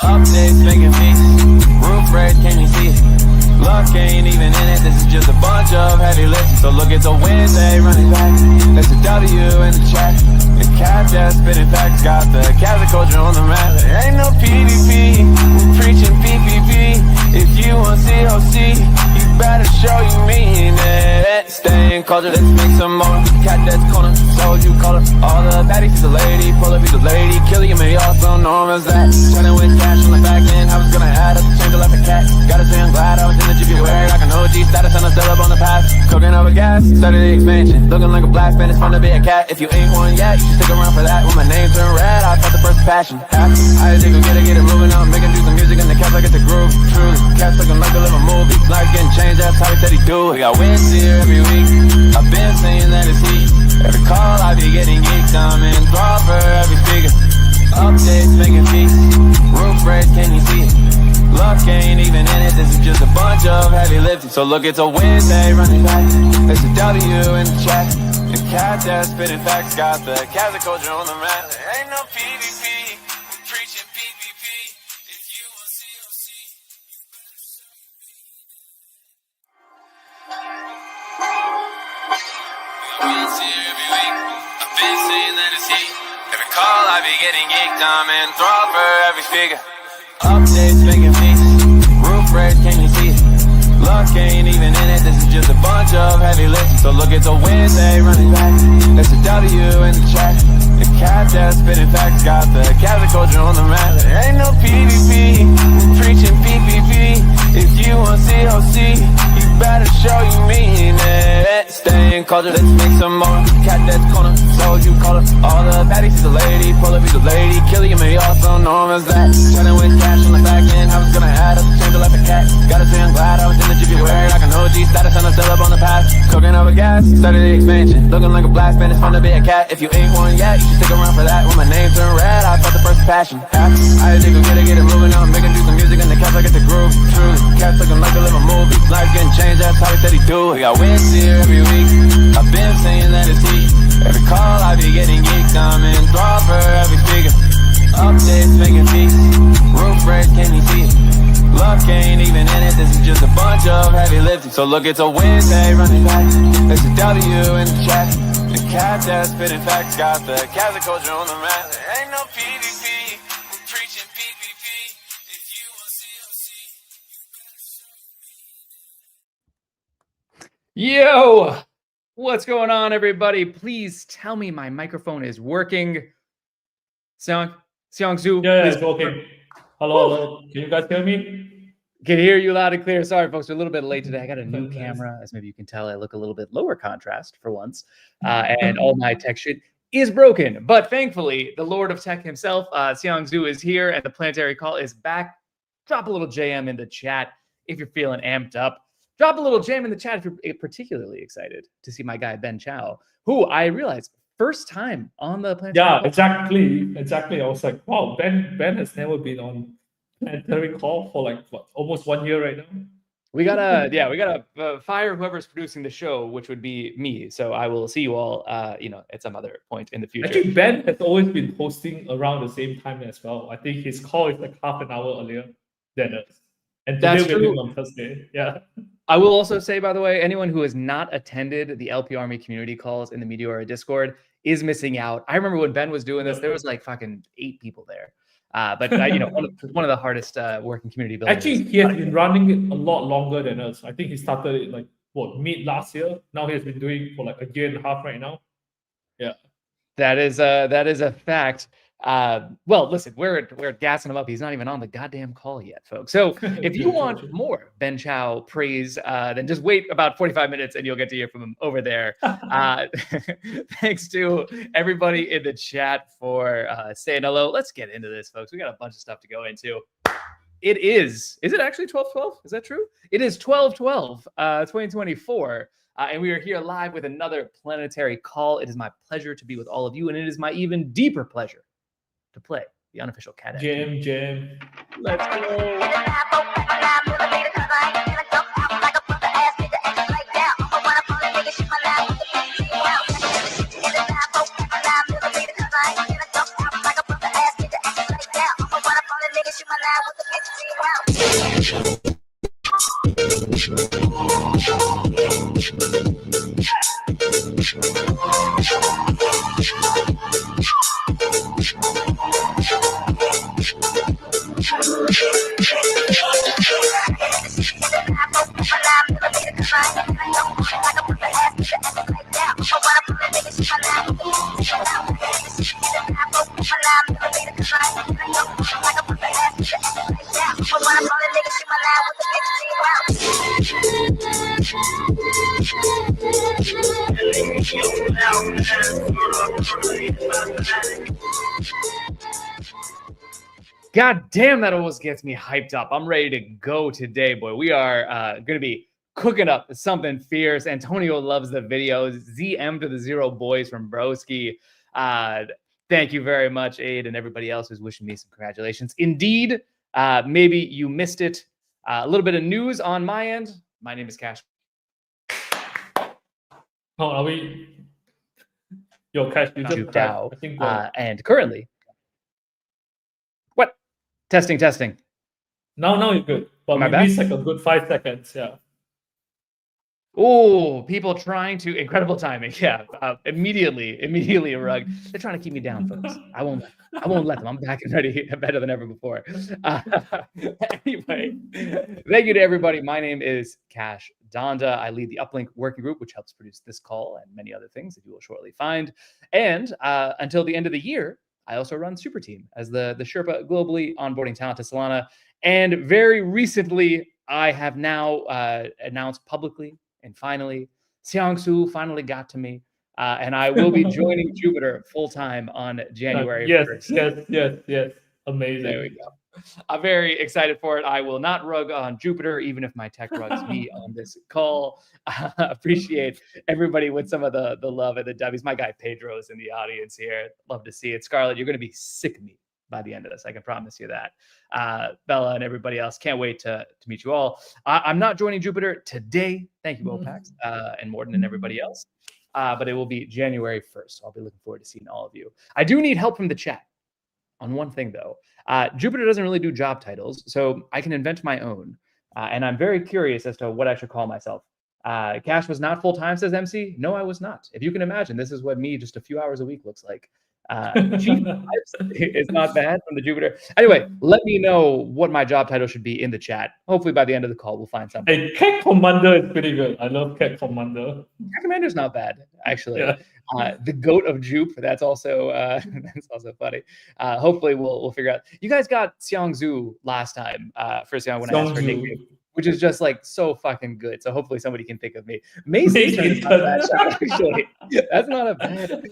Updates making peace. Roof red, can you see it? Luck ain't even in it. This is just a bunch of heavy lifting. So look, it's a Wednesday running back. There's a W in the chat. The catdets spitting facts. Got the Cadet culture on the map. There ain't no PvP. We're preaching PvP. If you want COC, you better show you mean it. Stay in culture, let's make some more. Catdets corner, told you color. All the baddies is a lady. Pull up, he's a lady. Kill you, me also known as that. Turning with cash on the back end. I was gonna add up the change like a cat. Gotta say I'm glad I was in the Jupuary. Like an OG status and I'm still up on the path. Cooking over gas, started the expansion. Looking like a black fan, it's fun to be a cat. If you ain't one yet, you should stick around for that. When my name turned red, I felt the first passion. I just go get it moving on. Making do some music and the cats like it's a groove. Truly, cats looking like a little movie. Life getting changed, that's how he said he do. He got wins here every week. I've been saying that it's heat. Every call I be getting geeked. I'm in thrall for every figure. Updates making peace. Roof red, can you see it? Luck ain't even in it. This is just a bunch of heavy lifting. So look, it's a Wednesday running back. There's a W in the chat. The catdets spitting facts. Got the Cadet culture on the map. There ain't no PvP. We're preaching PvP. If you want COC, you better show me. We got wins here every week. I've been saying that it's heat. Every call I be getting geeked. I'm in thrall for every figure. Updates making peace. Roof red, can you see it? Luck ain't even in it. This is just a bunch of heavy lifting. So look, it's a Wednesday running back. There's a W in the chat. The catdets spitting facts. Got the Cadet culture on the map. There ain't no PvP. We're preaching PvP. If you want COC, you better show you mean it. Stay in culture, let's make some more. Catdets corner, told you color. All the baddies is a lady. Pull up, he's a lady. Kill you, me also known as that. Turning with cash on the back end. I was gonna add up the change like a cat. Gotta say I'm glad I was in the Jupuary. Like an OG status and I'm still up on the path. Cooking over gas, started the expansion. Looking like a black fan, it's fun to be a cat. If you ain't one yet, you should stick around for that. When my name turned red, I felt the first passion. I just go get it moving on. Making do some music and the cats like it's a groove. Truly, cats looking like a little movie. Life getting changed, that's how he said he do. He got wins here every week. I've been saying that it's heat. Every call I be getting geeked. I'm in thrall for every figure. Updates making peace. Roof red, can you see it? Luck ain't even in it. This is just a bunch of heavy lifting. So look, it's a Wednesday running back. There's a W in the chat. The catdets spitting facts. Got the Cadet culture on the map. There ain't no PvP. We're preaching PvP. If you want COC, you better show me. Yo, what's going on, everybody? Please tell me my microphone is working. Xiangzu, Yeah, it's working. Hello. Can you guys hear me? can hear you loud and clear. Sorry, folks, we're a little bit late today. I got a new camera. As maybe you can tell, I look a little bit lower contrast for once. And all my tech shit is broken. But thankfully, the Lord of Tech himself, Xiangzu, is here, and the planetary call is back. Drop a little JM in the chat if you're feeling amped up. Drop a little JM in the chat if you're particularly excited to see my guy, Ben Chow, who I realized first time on the planetary Yeah, call. exactly. I was like, wow, Ben has never been on planetary call for like what, almost 1 year right now. We gotta fire whoever's producing the show, which would be me. So I will see you all, at some other point in the future. Actually, Ben has always been hosting around the same time as well. I think his call is like half an hour earlier than us. And today That's we're true. doing on Thursday. Yeah. I will also say, by the way, anyone who has not attended the LP Army community calls in the Meteora Discord is missing out. I remember when Ben was doing this, there was like fucking 8 people there. But one of the hardest working community builders. Actually, he has been running it a lot longer than us. I think he started it like mid last year. Now he has been doing it for like a year and a half right now. Yeah, that is a fact. Well, listen, we're gassing him up. He's not even on the goddamn call yet, folks. So if you want more Ben Chow praise, then just wait about 45 minutes and you'll get to hear from him over there. Thanks to everybody in the chat for saying hello. Let's get into this, folks. We got a bunch of stuff to go into. Is it actually 12/12? Is that true? It is 12/12, 2024. And we are here live with another planetary call. It is my pleasure to be with all of you, and it is my even deeper pleasure to play the unofficial Cadet. Jam. Let's go. God damn, that almost gets me hyped up. I'm ready to go today, boy. We are going to be cooking up something fierce. Antonio loves the videos. ZM to the Zero Boys from Broski. Thank you very much, Aid, and everybody else who's wishing me some congratulations. Indeed, maybe you missed it. A little bit of news on my end. My name is Cash. Oh, are we? Yo, Cash, you just Chow, I think and currently, what? Testing. now you're good. But Am I we back? missed like a good 5 seconds. Yeah. Oh, people trying to incredible timing. Yeah, immediately a rug. They're trying to keep me down, folks. I won't let them. I'm back and ready, better than ever before. Anyway, thank you to everybody. My name is Cash Donda. I lead the Uplink working group, which helps produce this call and many other things that you will shortly find. And until the end of the year, I also run Super Team as the Sherpa globally onboarding talent to Solana. And very recently, I have now announced publicly. And finally, Xiangsu finally got to me. And I will be joining Jupiter full-time on January 1st. Yes. Amazing. There we go. I'm very excited for it. I will not rug on Jupiter, even if my tech rugs me on this call. Appreciate everybody with some of the love and the W's. My guy Pedro's in the audience here. Love to see it. Scarlett, you're going to be sick of me by the end of this. I can promise you that. Bella and everybody else, can't wait to meet you all. I'm not joining Jupiter today. Thank you, Bopax, and Morton and everybody else. But it will be January 1st. So I'll be looking forward to seeing all of you. I do need help from the chat on one thing, though. Jupiter doesn't really do job titles, so I can invent my own. And I'm very curious as to what I should call myself. Cash was not full-time, says MC. No, I was not. If you can imagine, this is what me just a few hours a week looks like. Chief is not bad from the Jupiter. Anyway, let me know what my job title should be in the chat. Hopefully by the end of the call, we'll find something. Hey, Cat Commander is pretty good. I love Cat Commander. Cat Commander's not bad, actually. Yeah. The goat of Jupe, that's also funny. Hopefully we'll figure out. You guys got Xiangzu last time. First time when I asked for nickname, which is just like so fucking good. So hopefully somebody can think of me. Mason is not a bad shot, actually. That's not a bad.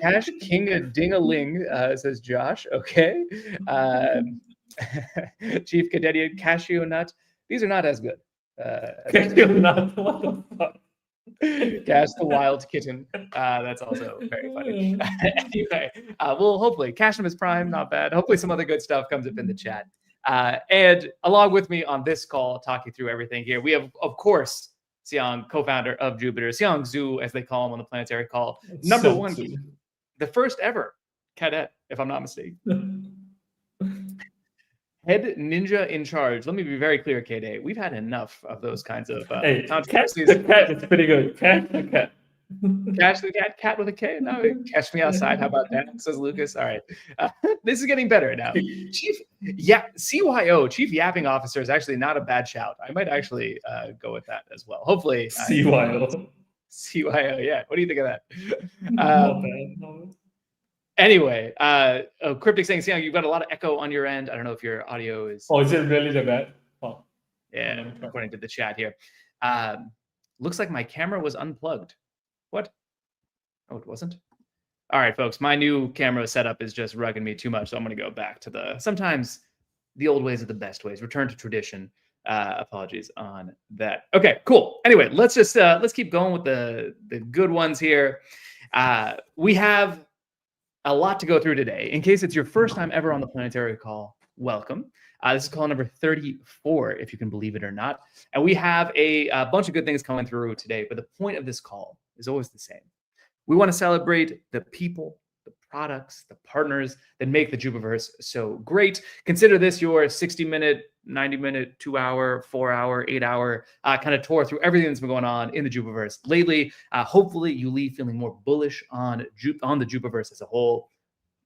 Cash King a Ding-a-ling, says Josh. Okay. Chief Cadet Cashew Nut. These are not as good. Cashew Nut. What the fuck? Cash the Wild Kitten. That's also very funny. Anyway, well, hopefully, Cashimus Prime, not bad. Hopefully, some other good stuff comes up in the chat. And along with me on this call, talking through everything here, we have, of course, Xiang, co-founder of Jupiter, Xiangzu, as they call him on the planetary call. Number one, the first ever cadet, if I'm not mistaken. Head ninja in charge. Let me be very clear, KD. We've had enough of those kinds of controversies. The cat is pretty good. Cash the cat. Cash the cat with a K. No, catch me outside. How about that? Says Lucas. All right, this is getting better now. Chief, CYO, Chief Yapping Officer is actually not a bad shout. I might actually go with that as well. Hopefully, CYO. Yeah. What do you think of that? Anyway, Cryptic saying, you've got a lot of echo on your end. I don't know if your audio is. Oh, is it really that bad? Oh. Yeah, according to the chat here. Looks like my camera was unplugged. What? Oh, it wasn't? All right, folks, my new camera setup is just rugging me too much, so I'm going to go back to sometimes the old ways are the best ways. Return to tradition. Apologies on that. Okay, cool. Anyway, let's keep going with the good ones here. We have a lot to go through today. In case it's your first time ever on the planetary call, welcome. This is call number 34, if you can believe it or not. And we have a bunch of good things coming through today. But the point of this call is always the same. We want to celebrate the people, the products, the partners that make the Jupiverse so great. Consider this your 60-minute, 90-minute, 2-hour, 4-hour, 8-hour kind of tour through everything that's been going on in the Jupiverse lately. Hopefully you leave feeling more bullish on the Jupiverse as a whole.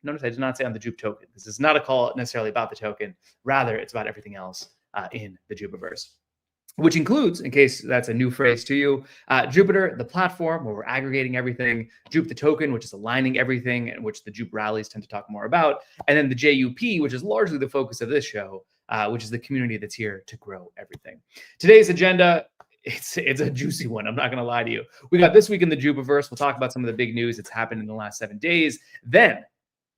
Notice I did not say on the Jup token. This is not a call necessarily about the token. Rather, it's about everything else in the Jupiverse, which includes, in case that's a new phrase to you, Jupiter, the platform where we're aggregating everything, Jup, the token, which is aligning everything, and which the Jup rallies tend to talk more about, and then the J.U.P, which is largely the focus of this show, which is the community that's here to grow everything. Today's agenda, it's a juicy one. I'm not going to lie to you. We got this week in the Jupiverse. We'll talk about some of the big news that's happened in the last 7 days. Then,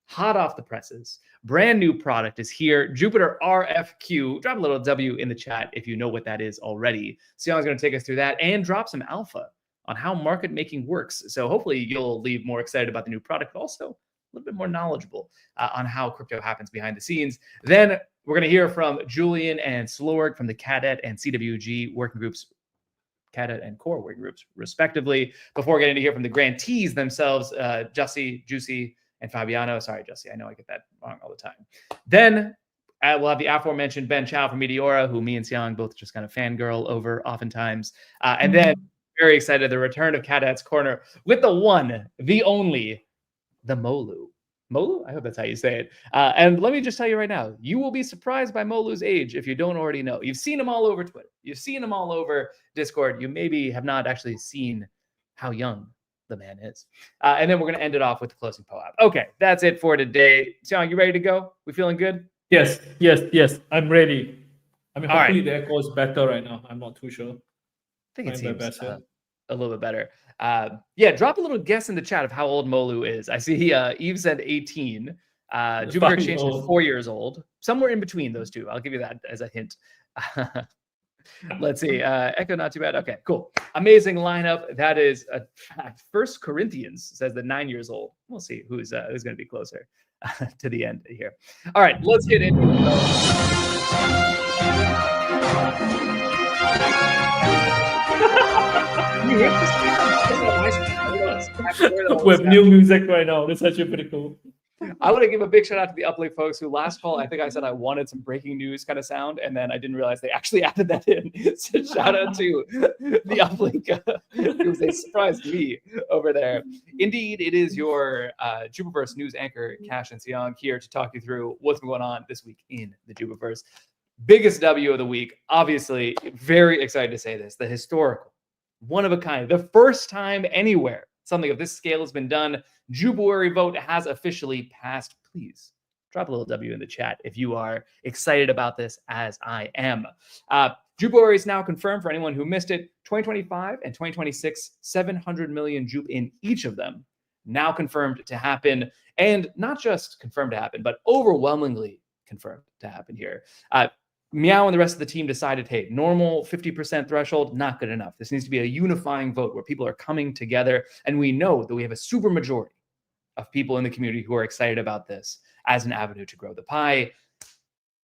hot off the presses, brand new product is here, Jupiter RFQ. Drop a little W in the chat if you know what that is already. Sion's going to take us through that and drop some alpha on how market making works. So hopefully you'll leave more excited about the new product, but also a little bit more knowledgeable on how crypto happens behind the scenes. Then we're going to hear from Julian and Slorg from the Cadet and CWG working groups, Cadet and Core working groups, respectively, before getting to hear from the Grantees themselves, Jussie, Juicy, and Fabiano. Sorry, Jesse, I know I get that wrong all the time. Then we'll have the aforementioned Ben Chow from Meteora, who me and Xiang both just kind of fangirl over oftentimes. And then very excited, the return of Cadet's Corner with the one, the only, the Molu. Molu? I hope that's how you say it. And let me just tell you right now, you will be surprised by Molu's age if you don't already know. You've seen him all over Twitter. You've seen him all over Discord. You maybe have not actually seen how young the man is. And then we're going to end it off with the closing POAP. Okay, that's it for today. Xiang, you ready to go? We feeling good? Yes. I'm ready. I mean, hopefully the echo is better right now. I'm not too sure. I think it seems a little bit better. Drop a little guess in the chat of how old Molu is. I see Eve said 18. Jupiter Exchange is 4 years old. Somewhere in between those two. I'll give you that as a hint. Let's see. Echo, not too bad. Okay, cool. Amazing lineup. That is a fact. First Corinthians says that 9 years old. We'll see who's going to be closer to the end here. All right, let's get into it. With new music right now. That's actually pretty cool. I want to give a big shout out to the Uplink folks who last call, I think I said I wanted some breaking news kind of sound, and then I didn't realize they actually added that in. So shout out to the Uplink because they surprised me over there. Indeed, it is your Jupiverse news anchor, Cash and Xiang, here to talk you through what's been going on this week in the Jupiverse. Biggest W of the week, obviously, very excited to say this, the historical, one of a kind, the first time anywhere something of this scale has been done. Jupuary vote has officially passed. Please drop a little W in the chat if you are excited about this, as I am. Jupuary is now confirmed for anyone who missed it. 2025 and 2026, 700 million Jup in each of them. Now confirmed to happen. And not just confirmed to happen, but overwhelmingly confirmed to happen here. Meow and the rest of the team decided, hey, normal 50% threshold, not good enough. This needs to be a unifying vote where people are coming together. And we know that we have a super majority of people in the community who are excited about this as an avenue to grow the pie.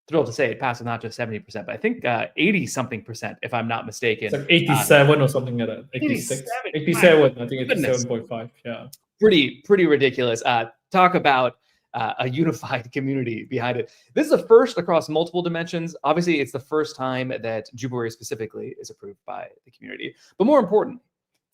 Thrilled to say it passed with not just 70%, but I think 80-something%, if I'm not mistaken. It's like 87 or something like that. 86, 87, I think 87.5. Yeah. Pretty ridiculous. Talk about a unified community behind it. This is a first across multiple dimensions. Obviously, it's the first time that Jupuary specifically is approved by the community. But more important,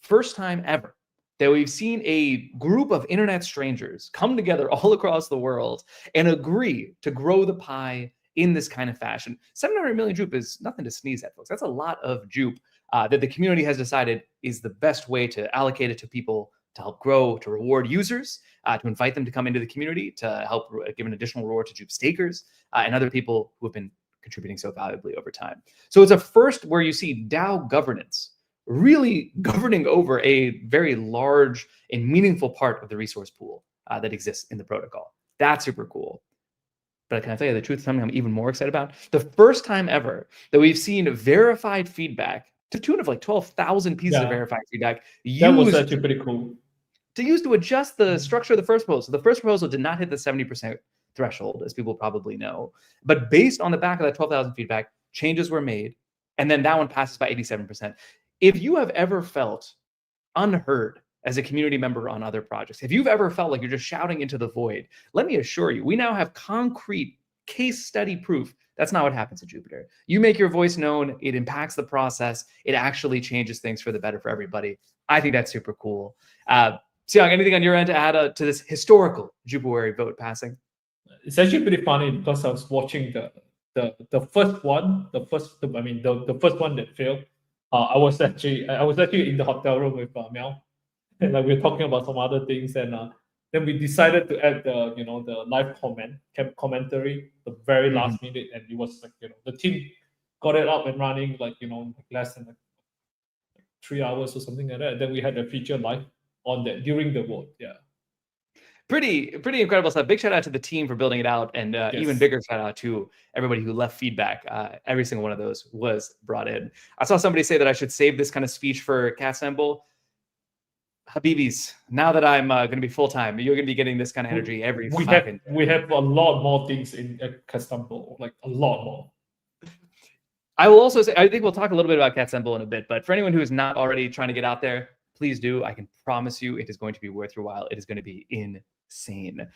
first time ever that we've seen a group of internet strangers come together all across the world and agree to grow the pie in this kind of fashion. 700 million Jup is nothing to sneeze at, folks. That's a lot of Jup that the community has decided is the best way to allocate it to people to help grow, to reward users, to invite them to come into the community, to help give an additional reward to Jup stakers and other people who have been contributing so valuably over time. So it's a first where you see DAO governance really governing over a very large and meaningful part of the resource pool that exists in the protocol. That's super cool. But can I tell you the truth, something I'm even more excited about? The first time ever that we've seen verified feedback to the tune of like 12,000 pieces of verified feedback that was actually pretty cool. To adjust the structure of the first proposal. The first proposal did not hit the 70% threshold, as people probably know. But based on the back of that 12,000 feedback, changes were made. And then that one passes by 87%. If you have ever felt unheard as a community member on other projects. If you've ever felt like you're just shouting into the void, let me assure you, we now have concrete case study proof that's not what happens in Jupiter. You make your voice known, it impacts the process, it actually changes things for the better for everybody. I think that's super cool. Siang, anything on your end to add to this historical Jupuary vote passing? It's actually pretty funny because I was watching the first one, the first one that failed. I was actually in the hotel room with Mel, and like we were talking about some other things, and then we decided to add the live commentary the very last minute, and it was like the team got it up and running like less than like 3 hours or something like that. And then we had a feature live on that during the vote. Yeah. Pretty incredible stuff. Big shout out to the team for building it out, and even bigger shout out to everybody who left feedback. Every single one of those was brought in. I saw somebody say that I should save this kind of speech for Catstanbul. Habibis, now that I'm going to be full-time, you're going to be getting this kind of energy every fucking day. We have a lot more things in Catstanbul, like a lot more. I will also say, I think we'll talk a little bit about Catstanbul in a bit, but for anyone who is not already trying to get out there, please do. I can promise you it is going to be worth your while. It is going to be insane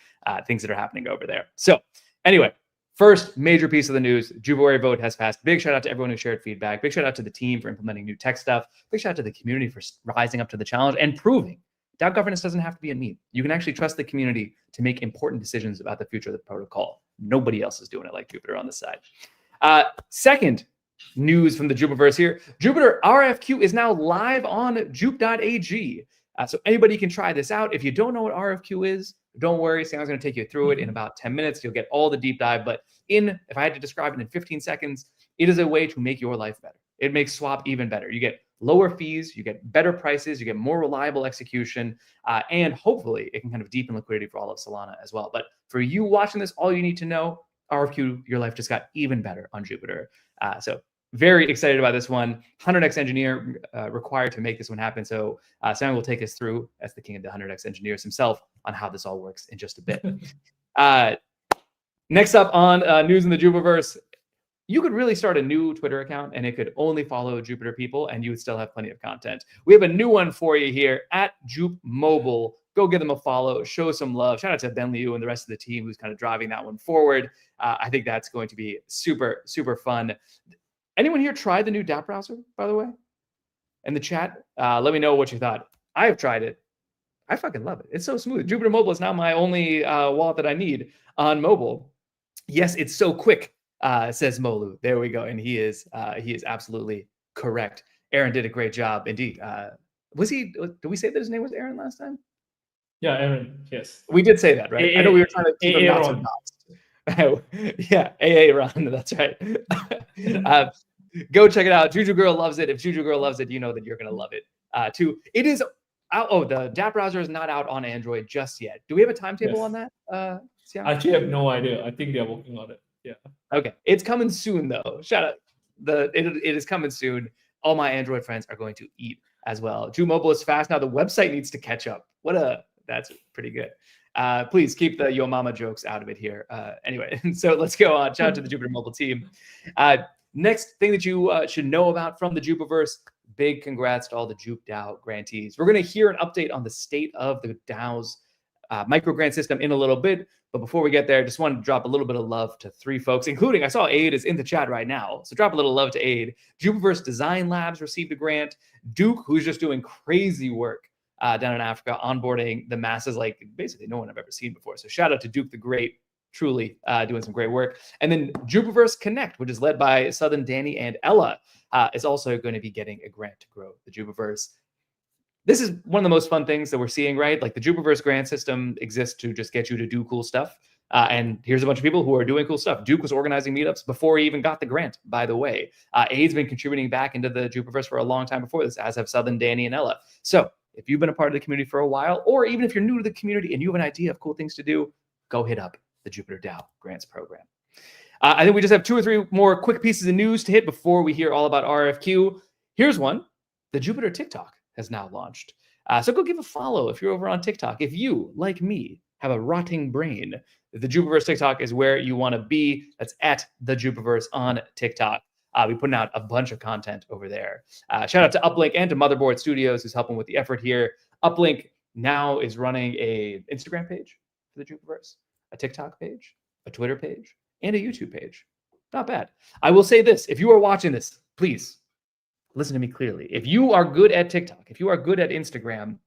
things that are happening over there. So anyway, first major piece of the news, Jupuary vote has passed. Big shout out to everyone who shared feedback. Big shout out to the team for implementing new tech stuff. Big shout out to the community for rising up to the challenge and proving DAO governance doesn't have to be a meme. You can actually trust the community to make important decisions about the future of the protocol. Nobody else is doing it like Jupiter on this side. Second news from the Jupiverse here. Jupiter RFQ is now live on jup.ag. So anybody can try this out. If you don't know what RFQ is, don't worry. Sam's going to take you through it in about 10 minutes. You'll get all the deep dive. But if I had to describe it in 15 seconds, it is a way to make your life better. It makes swap even better. You get lower fees, you get better prices, you get more reliable execution, and hopefully it can kind of deepen liquidity for all of Solana as well. But for you watching this, all you need to know, RFQ, your life just got even better on Jupiter. So very excited about this one. 100x engineer required to make this one happen. So Sam will take us through, as the king of the 100x engineers himself, on how this all works in just a bit. Next up on news in the Jupiverse, you could really start a new Twitter account and it could only follow Jupiter people and you would still have plenty of content. We have a new one for you here at J.U.P Mobile. Go give them a follow, show some love. Shout out to Ben Liu and the rest of the team who's kind of driving that one forward. I think that's going to be super, super fun. Anyone here tried the new DApp browser, by the way? In the chat, let me know what you thought. I have tried it. I fucking love it. It's so smooth. Jupiter Mobile is now my only wallet that I need on mobile. Yes, it's so quick, says Molu. There we go. And he is absolutely correct. Aaron did a great job. Indeed. Did we say that his name was Aaron last time? Yeah, Aaron. Yes. We did say that, right? I know we were trying to keep him not so dots. Yeah, AA Ron. That's right. Go check it out. Juju Girl loves it. If Juju Girl loves it, you know that you're going to love it too. It is out. Oh, the DApp browser is not out on Android just yet. Do we have a timetable on that? I actually have no idea. I think they're working on it. Yeah. Okay. It's coming soon, though. Shout out. It is coming soon. All my Android friends are going to eat as well. J.U.P Mobile is fast now. The website needs to catch up. That's pretty good. Please keep the Yo Mama jokes out of it here. Anyway, so let's go on. Shout out to the Jupiter Mobile team. Next thing that you should know about from the Jupiverse, big congrats to all the J.U.P DAO grantees. We're going to hear an update on the state of the DAO's microgrant system in a little bit. But before we get there, just wanted to drop a little bit of love to 3 folks, including, I saw Aid is in the chat right now. So drop a little love to Aid. Jupiverse Design Labs received a grant. Duke, who's just doing crazy work down in Africa, onboarding the masses like basically no one I've ever seen before. So shout out to Duke the Great, truly doing some great work. And then Jupiverse Connect, which is led by Southern Danny and Ella, is also going to be getting a grant to grow the Jupiverse. This is one of the most fun things that we're seeing, right? Like the Jupiverse grant system exists to just get you to do cool stuff. And here's a bunch of people who are doing cool stuff. Duke was organizing meetups before he even got the grant, by the way. Aid's been contributing back into the Jupiverse for a long time before this, as have Southern Danny and Ella. So if you've been a part of the community for a while, or even if you're new to the community and you have an idea of cool things to do, go hit up the Jupiter DAO Grants Program. I think we just have 2 or 3 more quick pieces of news to hit before we hear all about RFQ. Here's one. The Jupiter TikTok has now launched. So go give a follow if you're over on TikTok. If you, like me, have a rotting brain, the Jupiverse TikTok is where you want to be. That's at the Jupiverse on TikTok. We're putting out a bunch of content over there. Shout out to Uplink and to Motherboard Studios, who's helping with the effort here. Uplink now is running a Instagram page for the Jupuverse, a TikTok page, a Twitter page, and a YouTube page. Not bad. I will say this: if you are watching this, please listen to me clearly. If you are good at TikTok, if you are good at Instagram,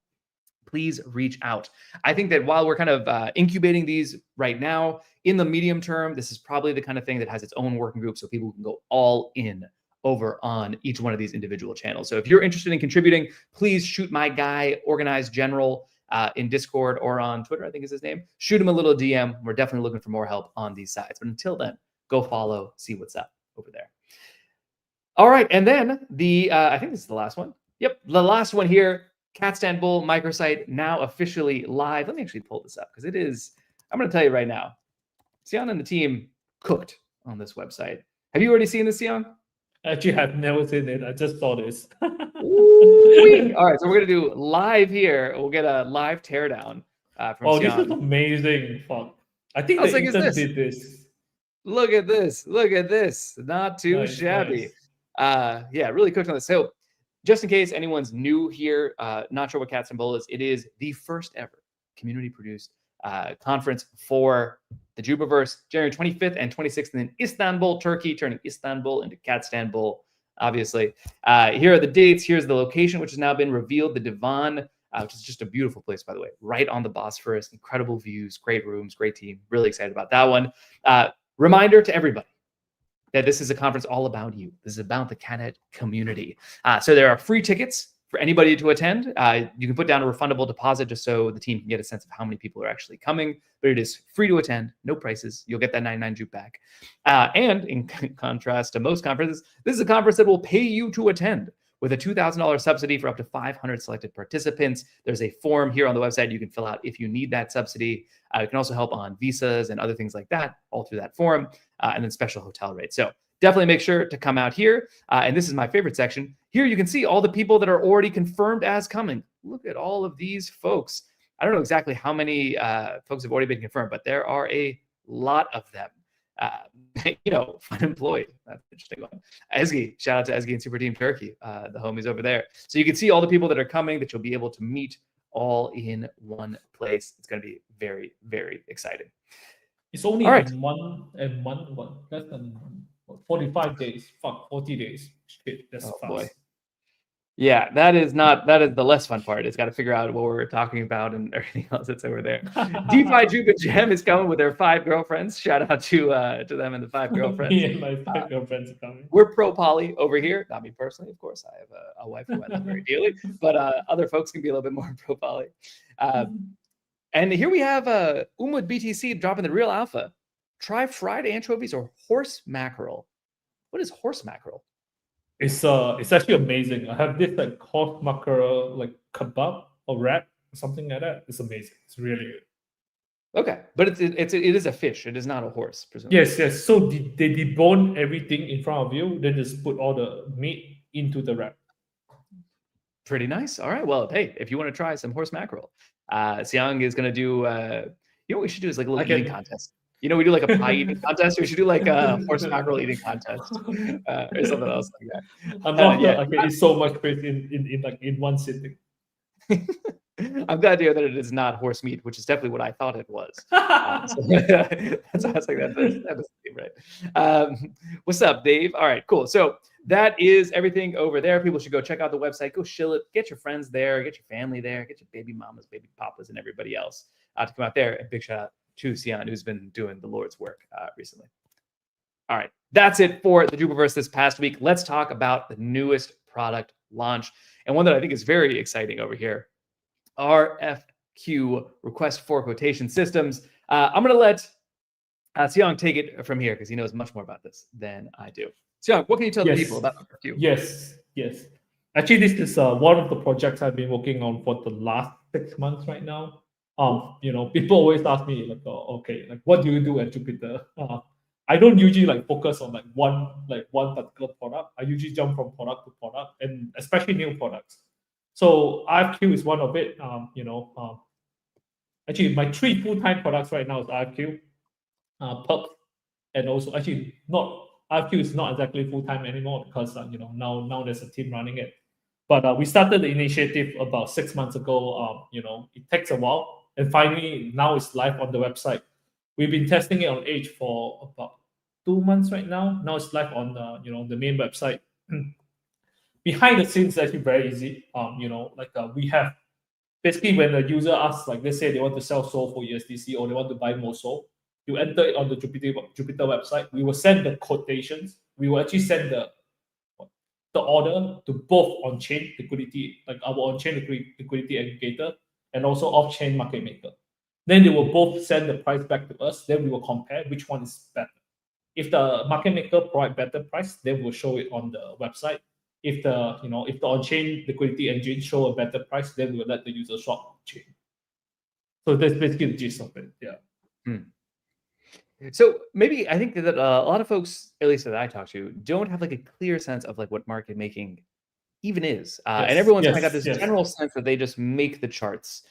please reach out. I think that while we're kind of incubating these right now, in the medium term, this is probably the kind of thing that has its own working group so people can go all in over on each one of these individual channels. So if you're interested in contributing, please shoot my guy, Organized General, in Discord or on Twitter, I think is his name. Shoot him a little DM. We're definitely looking for more help on these sides. But until then, go follow, see what's up over there. All right, and then I think this is the last one. Yep, the last one here. Catstanbul microsite now officially live. Let me actually pull this up because it is, I'm going to tell you right now, Sion and the team cooked on this website. Have you already seen this, Sion? Actually, I've never seen it. I just saw this. All right, so we're going to do live here. We'll get a live teardown from Sion. This is amazing. Fuck. I think How the sick is intern this? did this. Look at this. Look at this. Not too shabby. Nice. Yeah, really cooked on this. So just in case anyone's new here, not sure what Catstanbul is, it is the first ever community-produced conference for the Jupuverse, January 25th and 26th in Istanbul, Turkey, turning Istanbul into Catstanbul, obviously. Here are the dates. Here's the location, which has now been revealed, the Divan, which is just a beautiful place, by the way, right on the Bosphorus. Incredible views, great rooms, great team. Really excited about that one. Reminder to everybody that this is a conference all about you. This is about the Cadet community. So there are free tickets for anybody to attend. You can put down a refundable deposit just so the team can get a sense of how many people are actually coming, but it is free to attend, no prices. You'll get that 99 Jupe back. And in contrast to most conferences, this is a conference that will pay you to attend with a $2,000 subsidy for up to 500 selected participants. There's a form here on the website you can fill out if you need that subsidy. It can also help on visas and other things like that, all through that form, and then special hotel rates. So definitely make sure to come out here. And this is my favorite section. Here you can see all the people that are already confirmed as coming. Look at all of these folks. I don't know exactly how many folks have already been confirmed, but there are a lot of them. Unemployed. That's an interesting one. Ezgi, shout out to Ezgi and Super Team Turkey, the homies over there. So you can see all the people that are coming that you'll be able to meet all in one place. It's going to be very, very exciting. It's only all right. a month, less than 45 days. Fuck, 40 days. Shit, that's fast. Boy. Yeah, that is the less fun part. It's got to figure out what we're talking about and everything else that's over there. DeFi Jupa Gem is coming with their 5 girlfriends. Shout out to them and the 5 girlfriends. Me and my 5 girlfriends are coming. We're pro poly over here. Not me personally, of course. I have a wife who I love very dearly, but other folks can be a little bit more pro poly. And here we have Umud BTC dropping the real alpha. Try fried anchovies or horse mackerel. What is horse mackerel? It's actually amazing. I have this like horse mackerel like kebab or wrap or something like that. It's amazing. It's really good. Okay, but it is a fish. It is not a horse, presumably. Yes. So they debone everything in front of you, then just put all the meat into the wrap. Pretty nice. All right. Well, hey, if you want to try some horse mackerel, Siang is going to do. What we should do is like a little eating contest. We do like a pie eating contest. We should do like a horse mackerel eating contest or something else like that. I'm not I can eat so much fish in one sitting. I'm glad to hear that it is not horse meat, which is definitely what I thought it was. That's I was like, that's right. What's up, Dave? All right, cool. So that is everything over there. People should go check out the website, go shill it, get your friends there, get your family there, get your baby mamas, baby papas, and everybody else to come out there. And big shout out to Sian, who's been doing the Lord's work recently. All right, that's it for the Jupuverse this past week. Let's talk about the newest product launch, and one that I think is very exciting over here. RFQ, request for quotation systems. I'm going to let Siang take it from here because he knows much more about this than I do. Siang, what can you tell the people about RFQ? Yes. Actually, this is one of the projects I've been working on for the last 6 months right now. People always ask me like, okay, like what do you do at Jupiter? I don't usually like focus on one particular product. I usually jump from product to product, and especially new products. So RFQ is one of it. Actually, my 3 full-time products right now is RFQ, POAP, and also actually not RFQ is not exactly full-time anymore because now there's a team running it. But we started the initiative about 6 months ago. It takes a while, and finally now it's live on the website. We've been testing it on Edge for about 2 months right now. Now it's live on the main website. Behind the scenes, it's actually very easy. We have basically when the user asks, like let's say they want to sell Sol for USDC or they want to buy more Sol, you enter it on the Jupiter website. We will send the quotations. We will actually send the order to both on-chain liquidity, like our on-chain liquidity aggregator, and also off-chain market maker. Then they will both send the price back to us. Then we will compare which one is better. If the market maker provide better price, then we'll show it on the website. If the on-chain liquidity engine show a better price, then we'll let the user swap on-chain. So that's basically the gist of it. Yeah. So maybe I think that a lot of folks, at least that I talk to, don't have like a clear sense of like what market making even is, and everyone's kind of got this general sense that they just make the charts.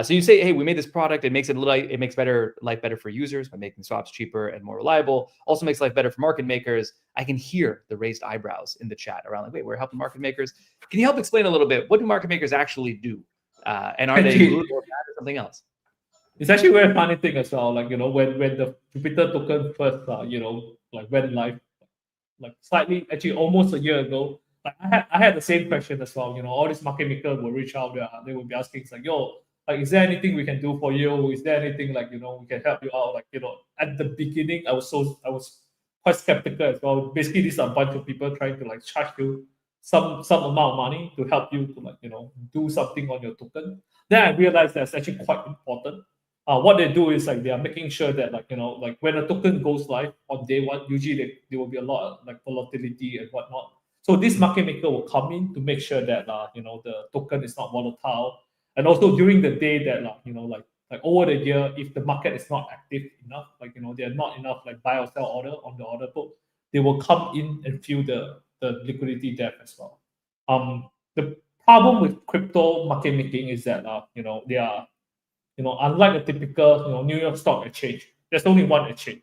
So you say, hey, we made this product. It makes life better for users by making swaps cheaper and more reliable. Also makes life better for market makers. I can hear the raised eyebrows in the chat around like, wait, we're helping market makers. Can you help explain a little bit? What do market makers actually do? And are they good or bad or something else? It's actually a very funny thing as well. Like, when the Jupiter token first, went live, like slightly, actually almost a year ago, like I had the same question as well. All these market makers will reach out. They will be asking, it's like, yo, like, is there anything we can do for you? Is there anything like, we can help you out? Like, at the beginning, I was quite skeptical as well. Basically, these are a bunch of people trying to like charge you some amount of money to help you to like, do something on your token. Then I realized that's actually quite important. What they do is like they are making sure that like when a token goes live on day one, usually there will be a lot of like volatility and whatnot. So this market maker will come in to make sure that the token is not volatile, and also during the day that like over the year, if the market is not active enough, like there are not enough like buy or sell order on the order book, they will come in and fill the liquidity depth as well. The problem with crypto market making is that they are unlike a typical New York Stock Exchange, there's only one exchange.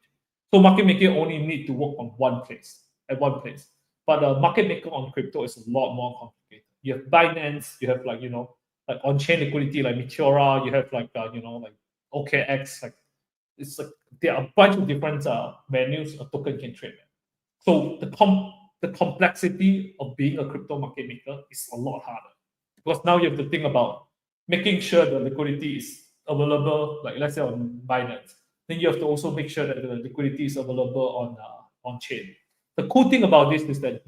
So market maker only need to work on one place. But the market maker on crypto is a lot more complicated. You have Binance, you have like on-chain liquidity like Meteora, you have like like OKX, like it's like there are a bunch of different venues a token can trade. So the complexity of being a crypto market maker is a lot harder because now you have to think about making sure the liquidity is available, like let's say on Binance. Then you have to also make sure that the liquidity is available on chain. The cool thing about this is that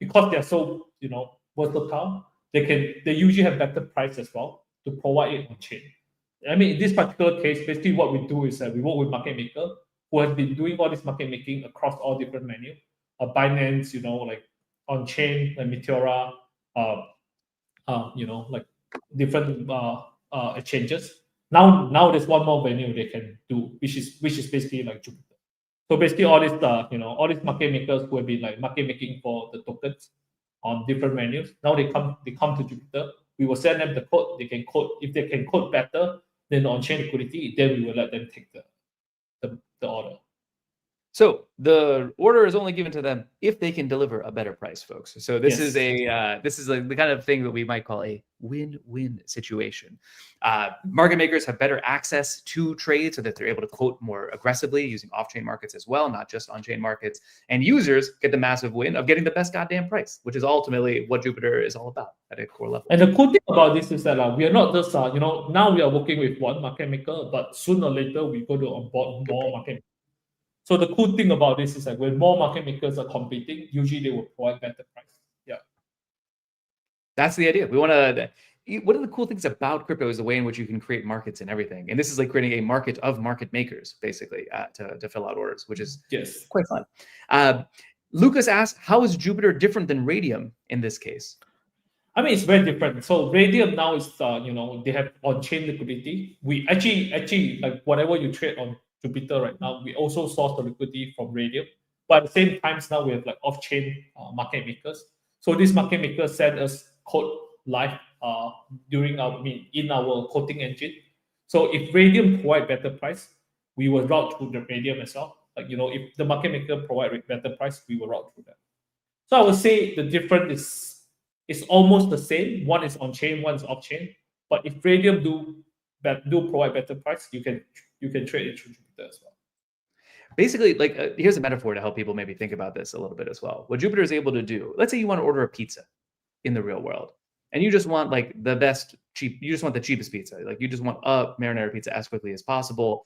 because they're so versatile, they usually have better price as well to provide it on chain. I mean, in this particular case, basically what we do is that we work with market maker who has been doing all this market making across all different menus. Binance, like on chain, like Meteora, like different exchanges. Now there's one more venue they can do, which is basically like Jupiter. So basically all these all these market makers who have been like market making for the tokens on different menus. Now they come to Jupiter. We will send them the code. They can code. If they can code better than on-chain liquidity, then we will let them take the order. So the order is only given to them if they can deliver a better price, folks. So this is like the kind of thing that we might call a win-win situation. Market makers have better access to trade so that they're able to quote more aggressively using off-chain markets as well, not just on-chain markets. And users get the massive win of getting the best goddamn price, which is ultimately what Jupiter is all about at a core level. And the cool thing about this is that we are not just now we are working with one market maker, but sooner or later we go to onboard more market makers. So the cool thing about this is that when more market makers are competing, usually they will provide better price. Yeah. That's the idea. We want to. One of the cool things about crypto is the way in which you can create markets and everything. And this is like creating a market of market makers, basically, to fill out orders, which is quite fun. Lucas asks, how is Jupiter different than Radium in this case? I mean, it's very different. So Radium now is, they have on-chain liquidity. We actually like whatever you trade on Jupiter right now, we also source the liquidity from Radium. But at the same time, now we have like off-chain market makers. So these market makers send us code live in our quoting engine. So if Radium provide better price, we will route through the Radium as well. Like if the market maker provide better price, we will route through that. So I would say the difference it's almost the same. One is on chain, one is off chain. But if Radium do provide better price, you can trade it through Jupiter as well. Basically, like here's a metaphor to help people maybe think about this a little bit as well. What Jupiter is able to do, let's say you want to order a pizza in the real world, and you just want like the best you just want the cheapest pizza. Like you just want a marinara pizza as quickly as possible.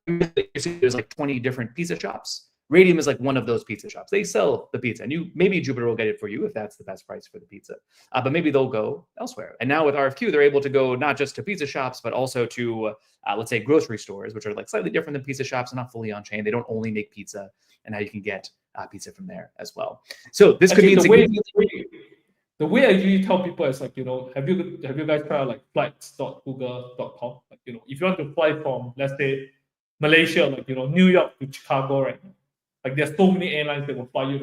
There's like 20 different pizza shops. Radium is like one of those pizza shops. They sell the pizza, and maybe Jupiter will get it for you if that's the best price for the pizza. But maybe they'll go elsewhere. And now with RFQ, they're able to go not just to pizza shops, but also to let's say grocery stores, which are like slightly different than pizza shops and not fully on chain. They don't only make pizza, and now you can get pizza from there as well. So this could mean the way I usually tell people is like, have you guys tried like flights.google.com? Like, if you want to fly from, let's say, Malaysia, like, New York to Chicago right now, like there's so many airlines that will fly you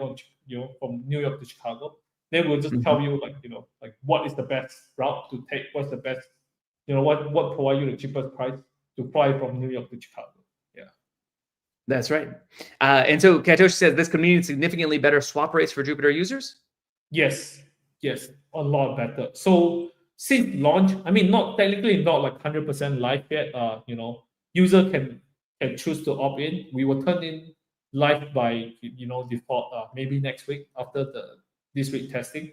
from New York to Chicago. They will just tell you like, like what is the best route to take, what's the best, what provide you the cheapest price to fly from New York to Chicago. Yeah. That's right. And so Katoshi says this could mean significantly better swap rates for Jupiter users. Yes, a lot better. So since launch, I mean, not technically not like 100% live yet. User can choose to opt in. We will turn in live by default maybe next week after this week testing.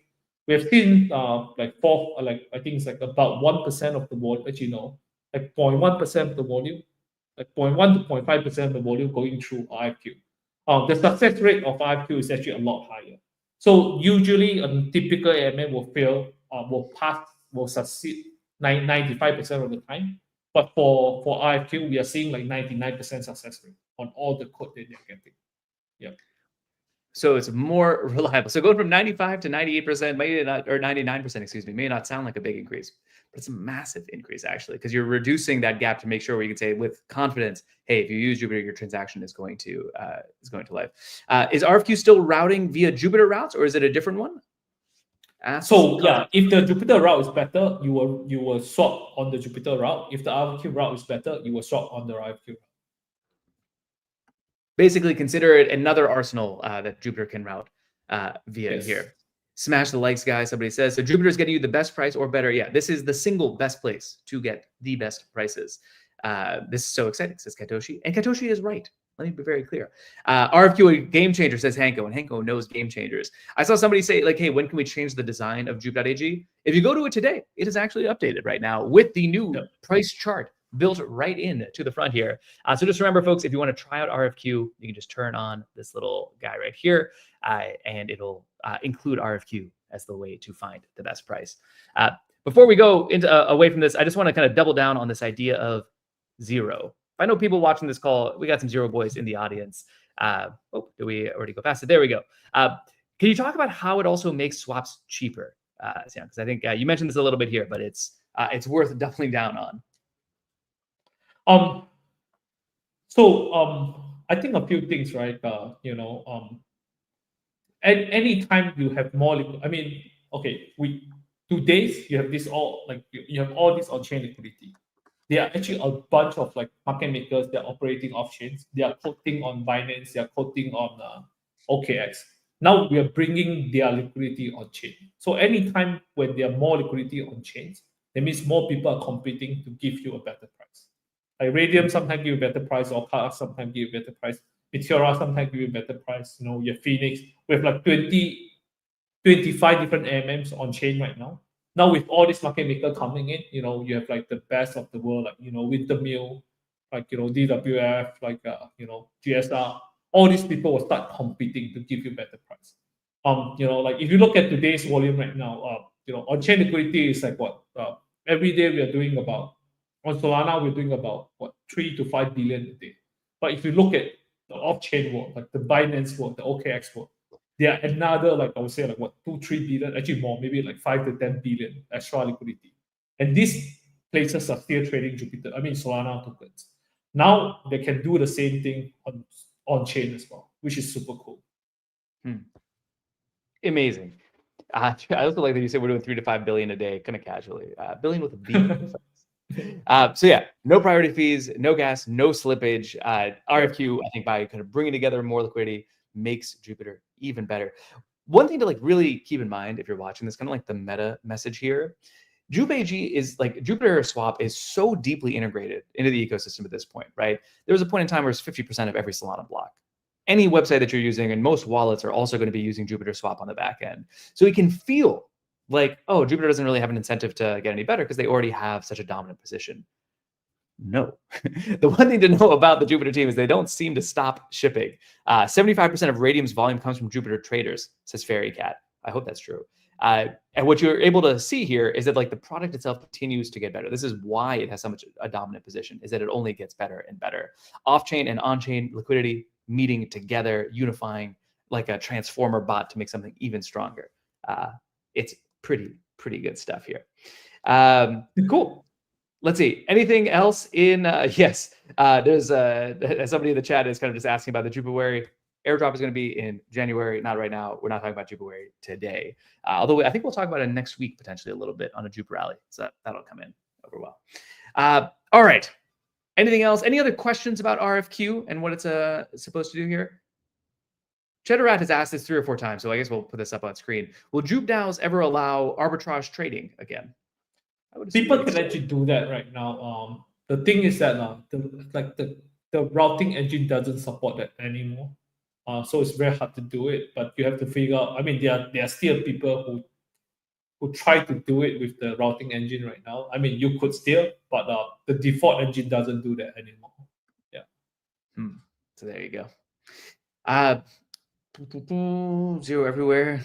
We have seen I think it's like about 1% of the volume, like 0.1% of the volume, like 0.1 to 0.5% of the volume going through RFQ. The success rate of RFQ is actually a lot higher. So usually a typical AMM will succeed 95% of the time. But for RFQ, we are seeing like 99% success rate on all the code that they're getting. Yeah. So it's more reliable. So going from 95 to 98%, maybe not, or 99%, excuse me, may not sound like a big increase, but it's a massive increase actually, because you're reducing that gap to make sure where you can say with confidence, hey, if you use Jupiter, your transaction is going to live. Is RFQ still routing via Jupiter routes, or is it a different one? If the Jupiter route is better, you will swap on the Jupiter route. If the RFQ route is better, you will swap on the RFQ route. Basically, consider it another arsenal that Jupiter can route via here. Smash the likes, guys. Somebody says, so Jupiter is getting you the best price or better. Yeah, this is the single best place to get the best prices. This is so exciting, says Katoshi. And Katoshi is right. Let me be very clear. RFQ a game changer, says Hanko, and Hanko knows game changers. I saw somebody say, like, hey, when can we change the design of Jup.ag? If you go to it today, it is actually updated right now with the new price chart built right in to the front here. So just remember, folks, if you want to try out RFQ, you can just turn on this little guy right here, and it'll include RFQ as the way to find the best price. Before we go into away from this, I just want to kind of double down on this idea of zero. I know people watching this call, we got some zero boys in the audience. Did we already go past it? There we go. Can you talk about how it also makes swaps cheaper? Because I think you mentioned this a little bit here, but it's worth doubling down on. I think a few things, right? Any time you have more, today you have this you have all this on-chain liquidity. There are actually a bunch of like market makers that are operating off chains. They are quoting on Binance. They are quoting on OKX. Now we are bringing their liquidity on chain. So anytime when there are more liquidity on chains, that means more people are competing to give you a better price. Like Radium sometimes give you a better price, or Card sometimes give you a better price. Meteora sometimes give you a better price. You have Phoenix. We have like 25 different AMMs on chain right now. Now with all this market maker coming in, you have like the best of the world, like Wintermill, like DWF, like GSR. All these people will start competing to give you better price. Like if you look at today's volume right now, on-chain liquidity is like what? Every day we are doing about, on Solana we're doing about 3 to 5 billion a day. But if you look at the off-chain world, like the Binance world, the OKX world, there are another, like I would say, like 2-3 billion, actually more, maybe like 5 to 10 billion extra liquidity. And these places are still trading Solana tokens. Now they can do the same thing on chain as well, which is super cool. Amazing. I also like that you said we're doing 3 to 5 billion a day, kind of casually. Billion with a B. So yeah, no priority fees, no gas, no slippage. RFQ, I think by kind of bringing together more liquidity, makes Jupiter even better. one thing to like really keep in mind if you're watching this, kind of like the meta message here, Jupuary is like Jupiter Swap is so deeply integrated into the ecosystem at this point, right? There was a point in time where it's 50% of every Solana block. Any website that you're using and most wallets are also going to be using Jupiter Swap on the back end. So it can feel like, oh, Jupiter doesn't really have an incentive to get any better because they already have such a dominant position. No. The one thing to know about the Jupiter team is they don't seem to stop shipping. 75% of Radium's volume comes from Jupiter traders, says Fairy Cat. I hope that's true. And what you're able to see here is that like the product itself continues to get better. This is why it has so much a dominant position, is that it only gets better and better. Off-chain and on-chain liquidity meeting together, unifying like a transformer bot to make something even stronger. It's pretty good stuff here. Cool. Let's see. Anything else in? Yes. There's somebody in the chat is kind of just asking about the Jupuary. Airdrop is going to be in January, not right now. We're not talking about Jupuary today. Although I think we'll talk about it next week, potentially a little bit on a Jupuary. So that'll come in over well. All right. Anything else? Any other questions about RFQ and what it's supposed to do here? Cheddarat has asked this 3 or 4 times, so I guess we'll put this up on screen. Will Jup DAOs ever allow arbitrage trading again? People can actually do that right now. The thing is that the routing engine doesn't support that anymore. So it's very hard to do it, but you have to figure out. I mean, there are still people who try to do it with the routing engine right now. I mean, you could still, but the default engine doesn't do that anymore. Yeah. So there you go. Zero everywhere.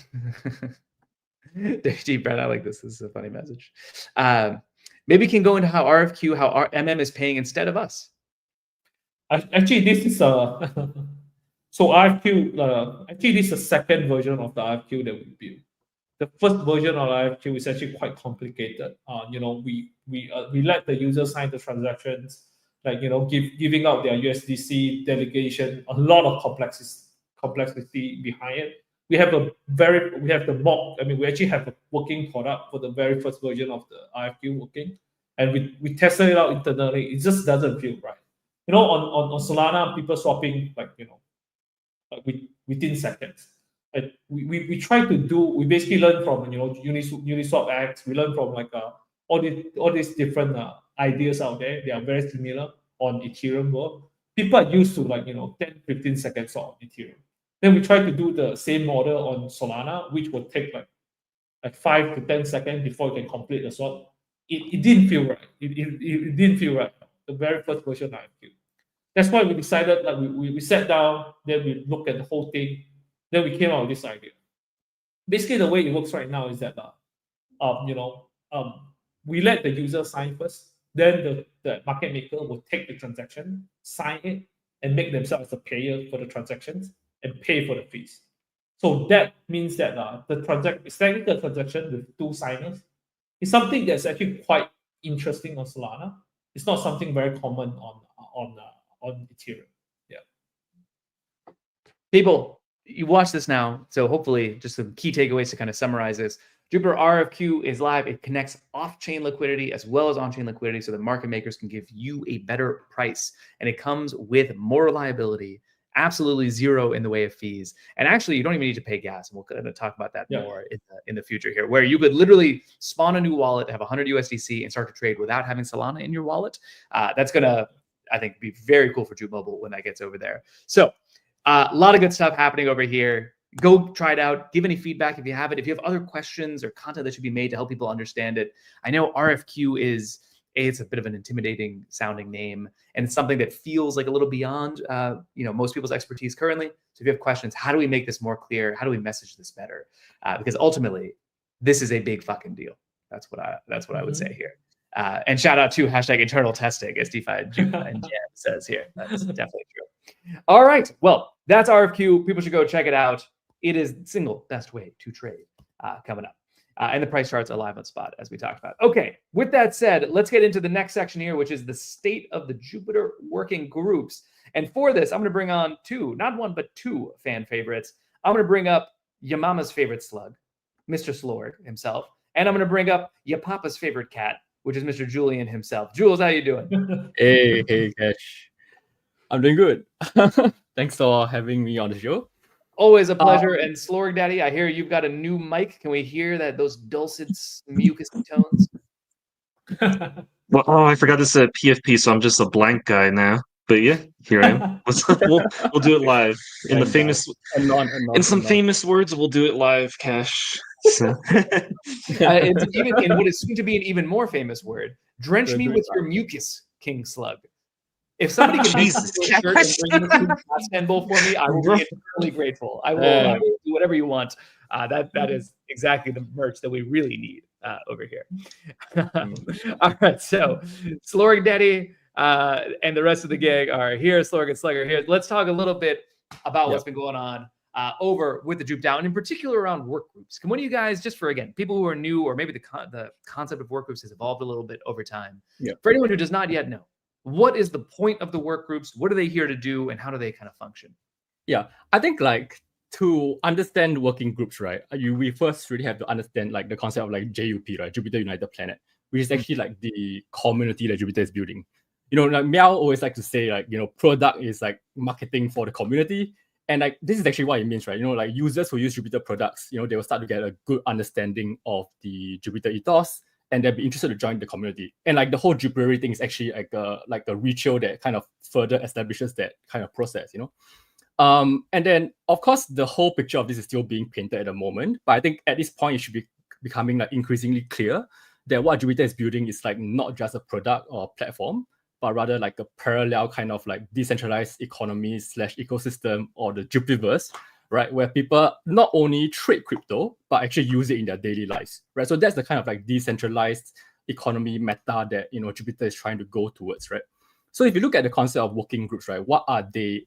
Deep Brad, I like this. This is a funny message. Maybe you can go into how RFQ, how our MM is paying instead of us. Actually, this is a so RFQ. Actually, this is the second version of the RFQ that we built. The first version of RFQ is actually quite complicated. We let the user sign the transactions, like giving out their USDC delegation, a lot of complexity behind it. We have the mock. I mean, we actually have a working product for the very first version of the RFQ working, and we tested it out internally. It just doesn't feel right. On Solana, people swapping within seconds. And we try to do. We basically learn from Uniswap X. We learn from all these different ideas out there. They are very similar on Ethereum world. People are used to 10-15 seconds on Ethereum. Then we try to do the same model on Solana, which would take like 5 to 10 seconds before you can complete the swap. It didn't feel right. It didn't feel right. The very first version I feel. That's why we decided we sat down, then we looked at the whole thing, then we came out with this idea. Basically, the way it works right now is that we let the user sign first, then the market maker will take the transaction, sign it, and make themselves a payer for the transactions and pay for the fees. So that means that the transaction with 2 signers is something that's actually quite interesting on Solana. It's not something very common on Ethereum. Yeah. People, you watch this now, so hopefully just some key takeaways to kind of summarize this. Jupiter RFQ is live. It connects off-chain liquidity as well as on-chain liquidity so that market makers can give you a better price. And it comes with more reliability, absolutely zero in the way of fees. And actually, you don't even need to pay gas. And we'll kind of talk about that more in the future here, where you could literally spawn a new wallet, have 100 USDC, and start to trade without having Solana in your wallet. That's going to, I think, be very cool for Jup Mobile when that gets over there. So a lot of good stuff happening over here. Go try it out. Give any feedback if you have it. If you have other questions or content that should be made to help people understand it. I know RFQ is... it's a bit of an intimidating sounding name, and it's something that feels like a little beyond most people's expertise currently. So if you have questions, how do we make this more clear? How do we message this better? Because ultimately, this is a big fucking deal. That's what I would say here. And shout out to #internal testing, as DeFi and Jam says here. That's definitely true. All right, well, that's RFQ. People should go check it out. It is the single best way to trade coming up. And the price charts are live on spot, as we talked about. Okay, with that said, let's get into the next section here, which is the state of the Jupiter working groups. And for this, I'm going to bring on 2, not 1, but 2 fan favorites. I'm going to bring up your mama's favorite slug, Mr. Slord himself. And I'm going to bring up your papa's favorite cat, which is Mr. Julian himself. Jules, how you doing? Hey, Cash. I'm doing good. Thanks for having me on the show. Always a pleasure. And Slorg Daddy, I hear you've got a new mic. Can we hear those dulcet, mucusy tones? Well, oh, I forgot this is a PFP, so I'm just a blank guy now. But yeah, here I am. We'll do it live in the famous in some famous words. We'll do it live, Cash. So. It's even in what is soon to be an even more famous word. Drench me with your mucus, King Slug. If somebody can make Jesus, a shirt and bring this to Catstanbul for me, I will be eternally grateful. I will do whatever you want. That is exactly the merch that we really need over here. All right, so Slorg Daddy and the rest of the gang are here. Slorg and Slugger here. Let's talk a little bit about what's been going on over with the Jupe DAO, and in particular around work groups. Can one of you guys, just for, again, people who are new, or maybe the concept of work groups has evolved a little bit over time. For anyone who does not yet know, what is the point of the work groups? What are they here to do, and how do they kind of function? Yeah, I think like to understand working groups, right? We first really have to understand like the concept of like J.U.P, right? Jupiter United Planet, which is actually like the community that Jupiter is building. You know, like Meow always like to say like, you know, product is like marketing for the community. And like, this is actually what it means, right? You know, like users who use Jupiter products, you know, they will start to get a good understanding of the Jupiter ethos, and they'll be interested to join the community. And like the whole Jupuary thing is actually like a ritual that kind of further establishes that kind of process, you know? And then of course, the whole picture of this is still being painted at the moment. But I think at this point, it should be becoming like increasingly clear that what Jupiter is building is like not just a product or a platform, but rather like a parallel kind of like decentralized economy / ecosystem, or the Jupiverse, right? Where people not only trade crypto, but actually use it in their daily lives, right? So that's the kind of like decentralized economy meta that, you know, Jupiter is trying to go towards, right? So if you look at the concept of working groups, right, what are they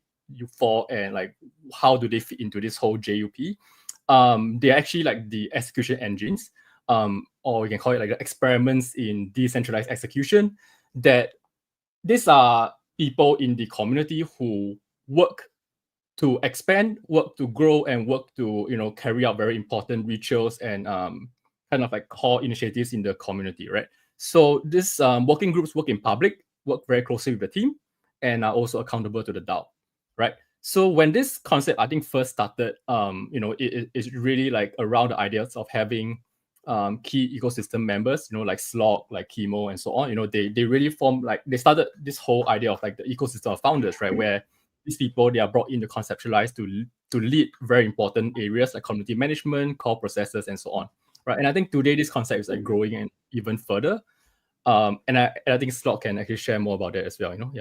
for, and like how do they fit into this whole J.U.P? They're actually like the execution engines, or we can call it like the experiments in decentralized execution, that these are people in the community who work to expand, work to grow, and work to, you know, carry out very important rituals and kind of like core initiatives in the community, right? So this working groups work in public, work very closely with the team, and are also accountable to the DAO, right? So when this concept, I think, first started, you know, it's really like around the ideas of having key ecosystem members, you know, like Slog, like Chemo, and so on. You know, they really form, like, they started this whole idea of like the ecosystem of founders, right? Where these people, they are brought in to conceptualize, to lead very important areas like community management, core processes, and so on, right? And I think today this concept is like growing and even further. And I think Slog can actually share more about that as well, you know?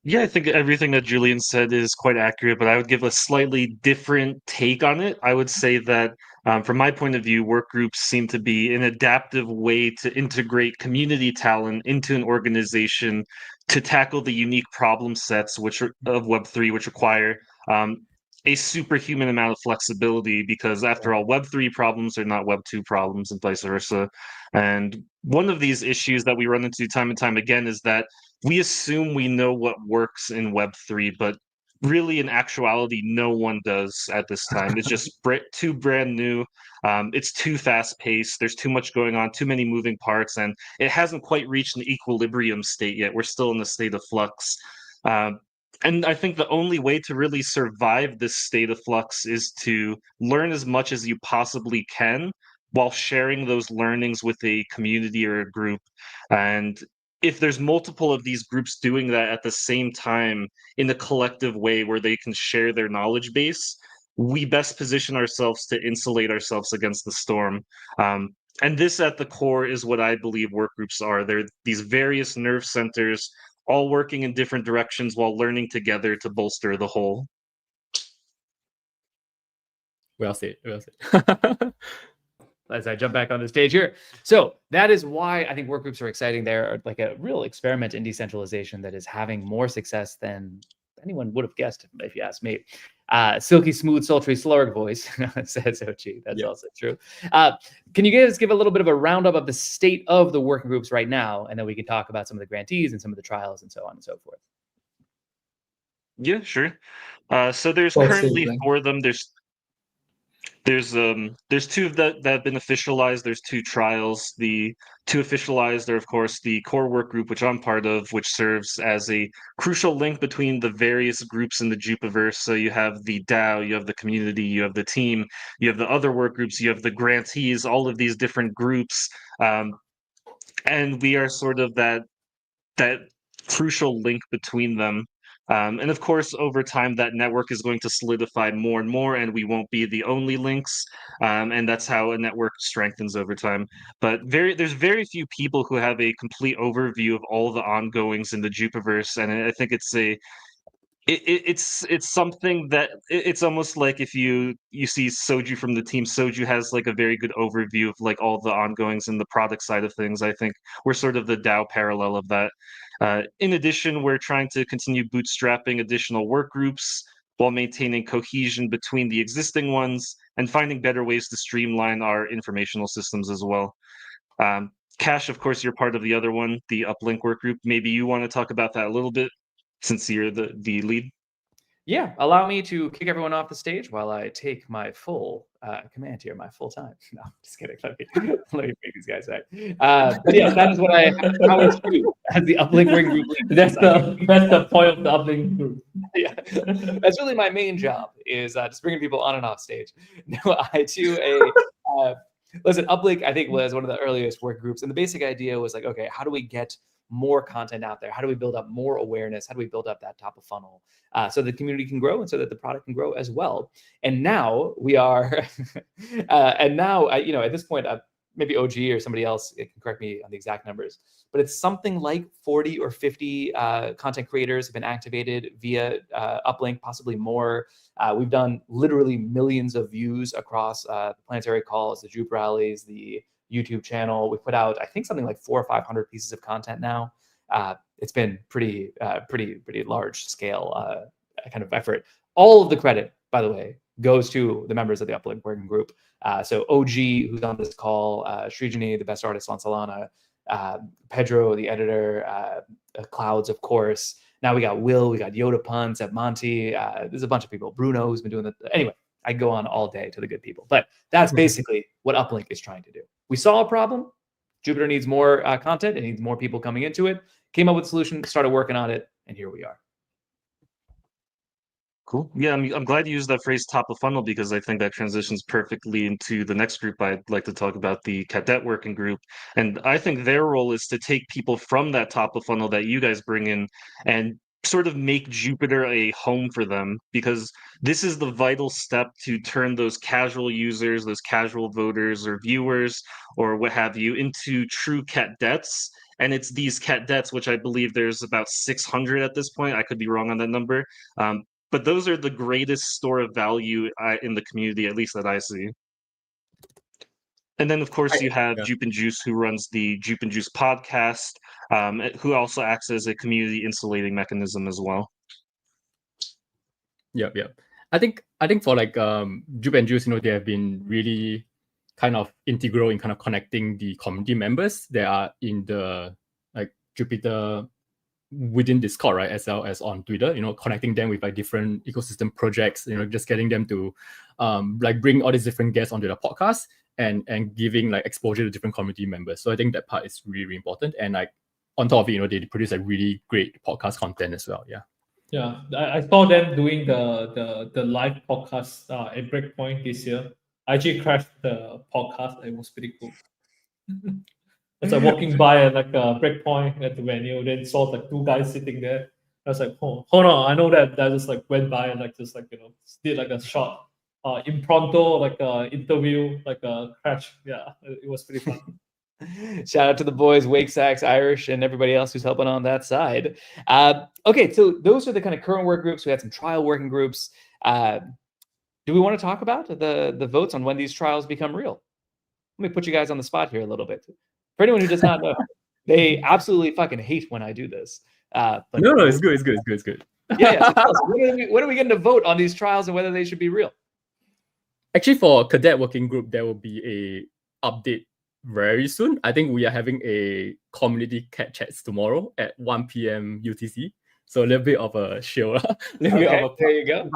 Yeah, I think everything that Julian said is quite accurate, but I would give a slightly different take on it. I would say that, from my point of view, work groups seem to be an adaptive way to integrate community talent into an organization to tackle the unique problem sets of Web3, which require a superhuman amount of flexibility, because after all, Web3 problems are not Web2 problems, and vice versa. And one of these issues that we run into time and time again is that we assume we know what works in Web3, but really in actuality, no one does at this time. It's just too brand new. It's too fast paced. There's too much going on, too many moving parts, and it hasn't quite reached an equilibrium state yet. We're still in a state of flux. And I think the only way to really survive this state of flux is to learn as much as you possibly can while sharing those learnings with a community or a group. And if there's multiple of these groups doing that at the same time in a collective way where they can share their knowledge base, we best position ourselves to insulate ourselves against the storm. And this at the core is what I believe work groups are. They're these various nerve centers all working in different directions while learning together to bolster the whole. Well said, well said. As I jump back on the stage here. So that is why I think work groups are exciting. They're like a real experiment in decentralization that is having more success than anyone would have guessed, if you ask me. Silky smooth, sultry, slurred voice, says Ochi. That's also true. Can you guys give a little bit of a roundup of the state of the working groups right now? And then we can talk about some of the grantees and some of the trials and so on and so forth. Yeah, sure. So there's currently 4 of them. There's two that have been officialized. There's 2 trials. The 2 officialized are, of course, the core work group, which I'm part of, which serves as a crucial link between the various groups in the Jupiverse. So you have the DAO, you have the community, you have the team, you have the other work groups, you have the grantees, all of these different groups, and we are sort of that crucial link between them. And of course, over time, that network is going to solidify more and more, and we won't be the only links. And that's how a network strengthens over time. But there's very few people who have a complete overview of all the ongoings in the Jupiverse, and I think it's something that it's almost like if you see Soju from the team. Soju has like a very good overview of like all the ongoings and the product side of things. I think we're sort of the DAO parallel of that. In addition, we're trying to continue bootstrapping additional work groups while maintaining cohesion between the existing ones and finding better ways to streamline our informational systems as well. Cash, of course, you're part of the other one, the Uplink work group. Maybe you want to talk about that a little bit, since you're the lead. Yeah, allow me to kick everyone off the stage while I take my full command here, my full time. No, just kidding. Let me make these guys back. But yes, that is what how it's true as the Uplink Ring Group lead. That's the point of the Uplink group. Yeah, that's really my main job, is just bringing people on and off stage. No, I do listen, Uplink, I think, was one of the earliest work groups, and the basic idea was like, okay, how do we get more content out there? How do we build up more awareness? How do we build up that top of funnel so the community can grow and so that the product can grow as well? And now we are, and now, at this point, maybe OG or somebody else can correct me on the exact numbers, but it's something like 40 or 50 content creators have been activated via Uplink, possibly more. We've done literally millions of views across the Planetary calls, the Jupe rallies, the YouTube channel. We put out, I think, something like 400 or 500 pieces of content now. It's been pretty large scale kind of effort. All of the credit, by the way, goes to the members of the Uplink working group. So OG, who's on this call, Srijani, the best artist on Solana, Pedro, the editor, Clouds, of course. Now we got Will, we got Yoda Puns at Monty. There's a bunch of people. Bruno, who's been doing that. Anyway, I go on all day to the good people. But that's basically what Uplink is trying to do. We saw a problem. Jupiter needs more content. It needs more people coming into it. Came up with a solution, started working on it, and here we are. Cool. Yeah, I'm glad you used that phrase top of funnel, because I think that transitions perfectly into the next group I'd like to talk about, the Cadet working group. And I think their role is to take people from that top of funnel that you guys bring in and sort of make Jupiter a home for them, because this is the vital step to turn those casual users, those casual voters or viewers or what have you, into true catdets. And it's these catdets, which I believe there's about 600 at this point. I could be wrong on that number. But those are the greatest store of value in the community, at least that I see. And then, of course, you have Jupe and Juice, who runs the Jupe and Juice podcast, who also acts as a community insulating mechanism as well. Yeah. I think for like Jupe and Juice, they have been really kind of integral in kind of connecting the community members that are in the like Jupiter within Discord, right, as well as on Twitter, connecting them with like different ecosystem projects, just getting them to like bring all these different guests onto the podcast and giving like exposure to different community members. So I think that part is really, really important. And like on top of it, they produce like really great podcast content as well. Yeah, I saw them doing the live podcast at Breakpoint this year. I actually crashed the podcast. It was pretty cool. As I walking by at like a Breakpoint at the venue, then saw like 2 guys sitting there. I was like, hold on, I know that. I just like went by and like just like did like a short impromptu like interview, like a crash. Yeah, it was pretty fun. Shout out to the boys, Wake Sacks, Irish, and everybody else who's helping on that side. Okay, so those are the kind of current work groups. We had some trial working groups. Do we want to talk about the votes on when these trials become real? Let me put you guys on the spot here a little bit. For anyone who does not know, they absolutely fucking hate when I do this. But no, it's good. Yeah. So tell us, when are we getting to vote on these trials and whether they should be real? Actually, for Cadet working group, there will be a update very soon. I think we are having a community cat chats tomorrow at 1 p.m. UTC. So a little bit of a show, a little bit of a there you go.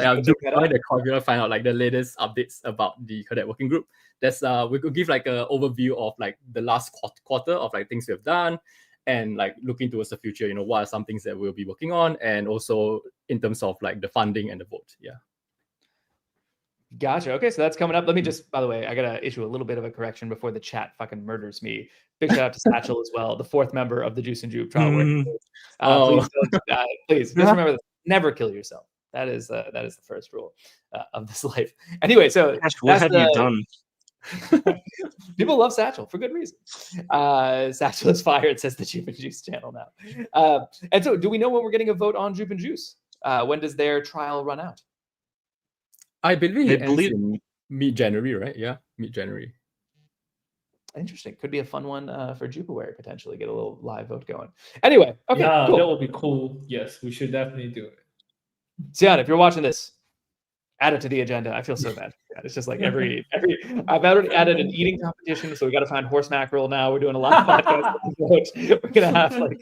I'll do the Corvia, find out like the latest updates about the Cadet working group. That's we could give like an overview of like the last quarter of like things we've done, and like looking towards the future. You know, what are some things that we'll be working on, and also in terms of like the funding and the vote. Yeah. Gotcha. Okay, so that's coming up. Let me just, by the way, I gotta issue a little bit of a correction before the chat fucking murders me. Big shout out to Satchel as well, the fourth member of the Juice and Jupe trial working group. Please don't, please just remember this: never kill yourself. That is the first rule of this life. Anyway, so Gosh, what have you done? People love Satchel for good reason. Satchel is fired, says the Jupe and Juice channel now. And so, do we know when we're getting a vote on Jupe and Juice? When does their trial run out? I believe in mid-January, right? Yeah, mid-January. Interesting. Could be a fun one for Jupuary, potentially. Get a little live vote going. Anyway, okay, Yeah, cool. that would be cool. Yes, we should definitely do it. Sian, if you're watching this, add it to the agenda. I feel so bad. Yeah, it's just like every I've already added an eating competition, so we got to find horse mackerel now. We're doing a live podcast. We're gonna have like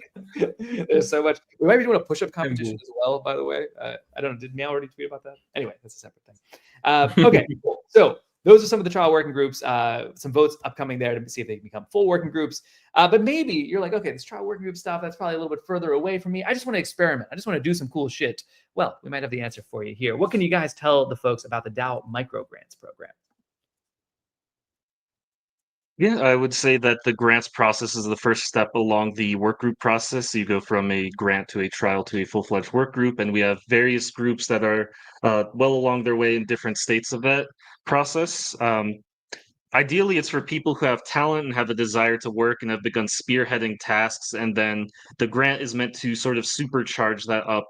there's so much. We might be doing a push-up competition as well, by the way. I don't know, did Meow already tweet about that? Anyway, that's a separate thing. Okay, cool. So those are some of the trial working groups. Some votes upcoming there to see if they can become full working groups. But maybe you're like, okay, this trial working group stuff, that's probably a little bit further away from me. I just want to experiment. I just want to do some cool shit. Well, we might have the answer for you here. What can you guys tell the folks about the DAO Microgrants program? Yeah, I would say that the grants process is the first step along the work group process. So you go from a grant to a trial to a full-fledged work group, and we have various groups that are well along their way in different states of that process. Ideally, it's for people who have talent and have a desire to work and have begun spearheading tasks, and then the grant is meant to sort of supercharge that up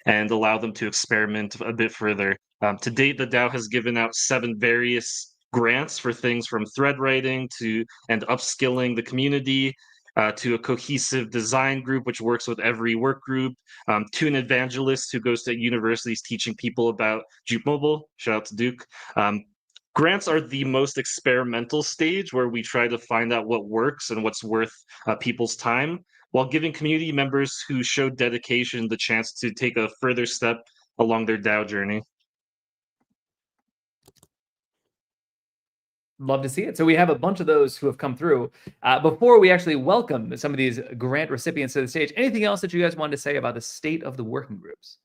and allow them to experiment a bit further. To date, the DAO has given out 7 various grants for things from thread writing to and upskilling the community, to a cohesive design group which works with every work group, to an evangelist who goes to universities teaching people about Jupe Mobile. Shout out to Duke. Grants are the most experimental stage where we try to find out what works and what's worth people's time, while giving community members who showed dedication the chance to take a further step along their DAO journey. Love to see it. So we have a bunch of those who have come through. Before we actually welcome some of these grant recipients to the stage, anything else that you guys wanted to say about the state of the working groups?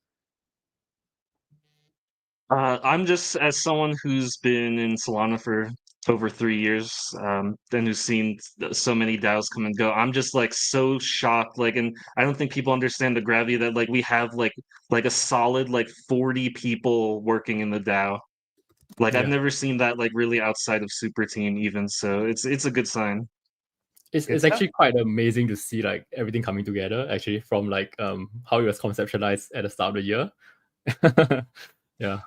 I'm just, as someone who's been in Solana for over 3 years, and who's seen so many DAOs come and go, I'm just like so shocked. Like, and I don't think people understand the gravity that like we have like a solid like 40 people working in the DAO. Like I've never seen that like really outside of Super Team even. So it's a good sign. It's actually quite amazing to see like everything coming together actually from like how it was conceptualized at the start of the year. Yeah.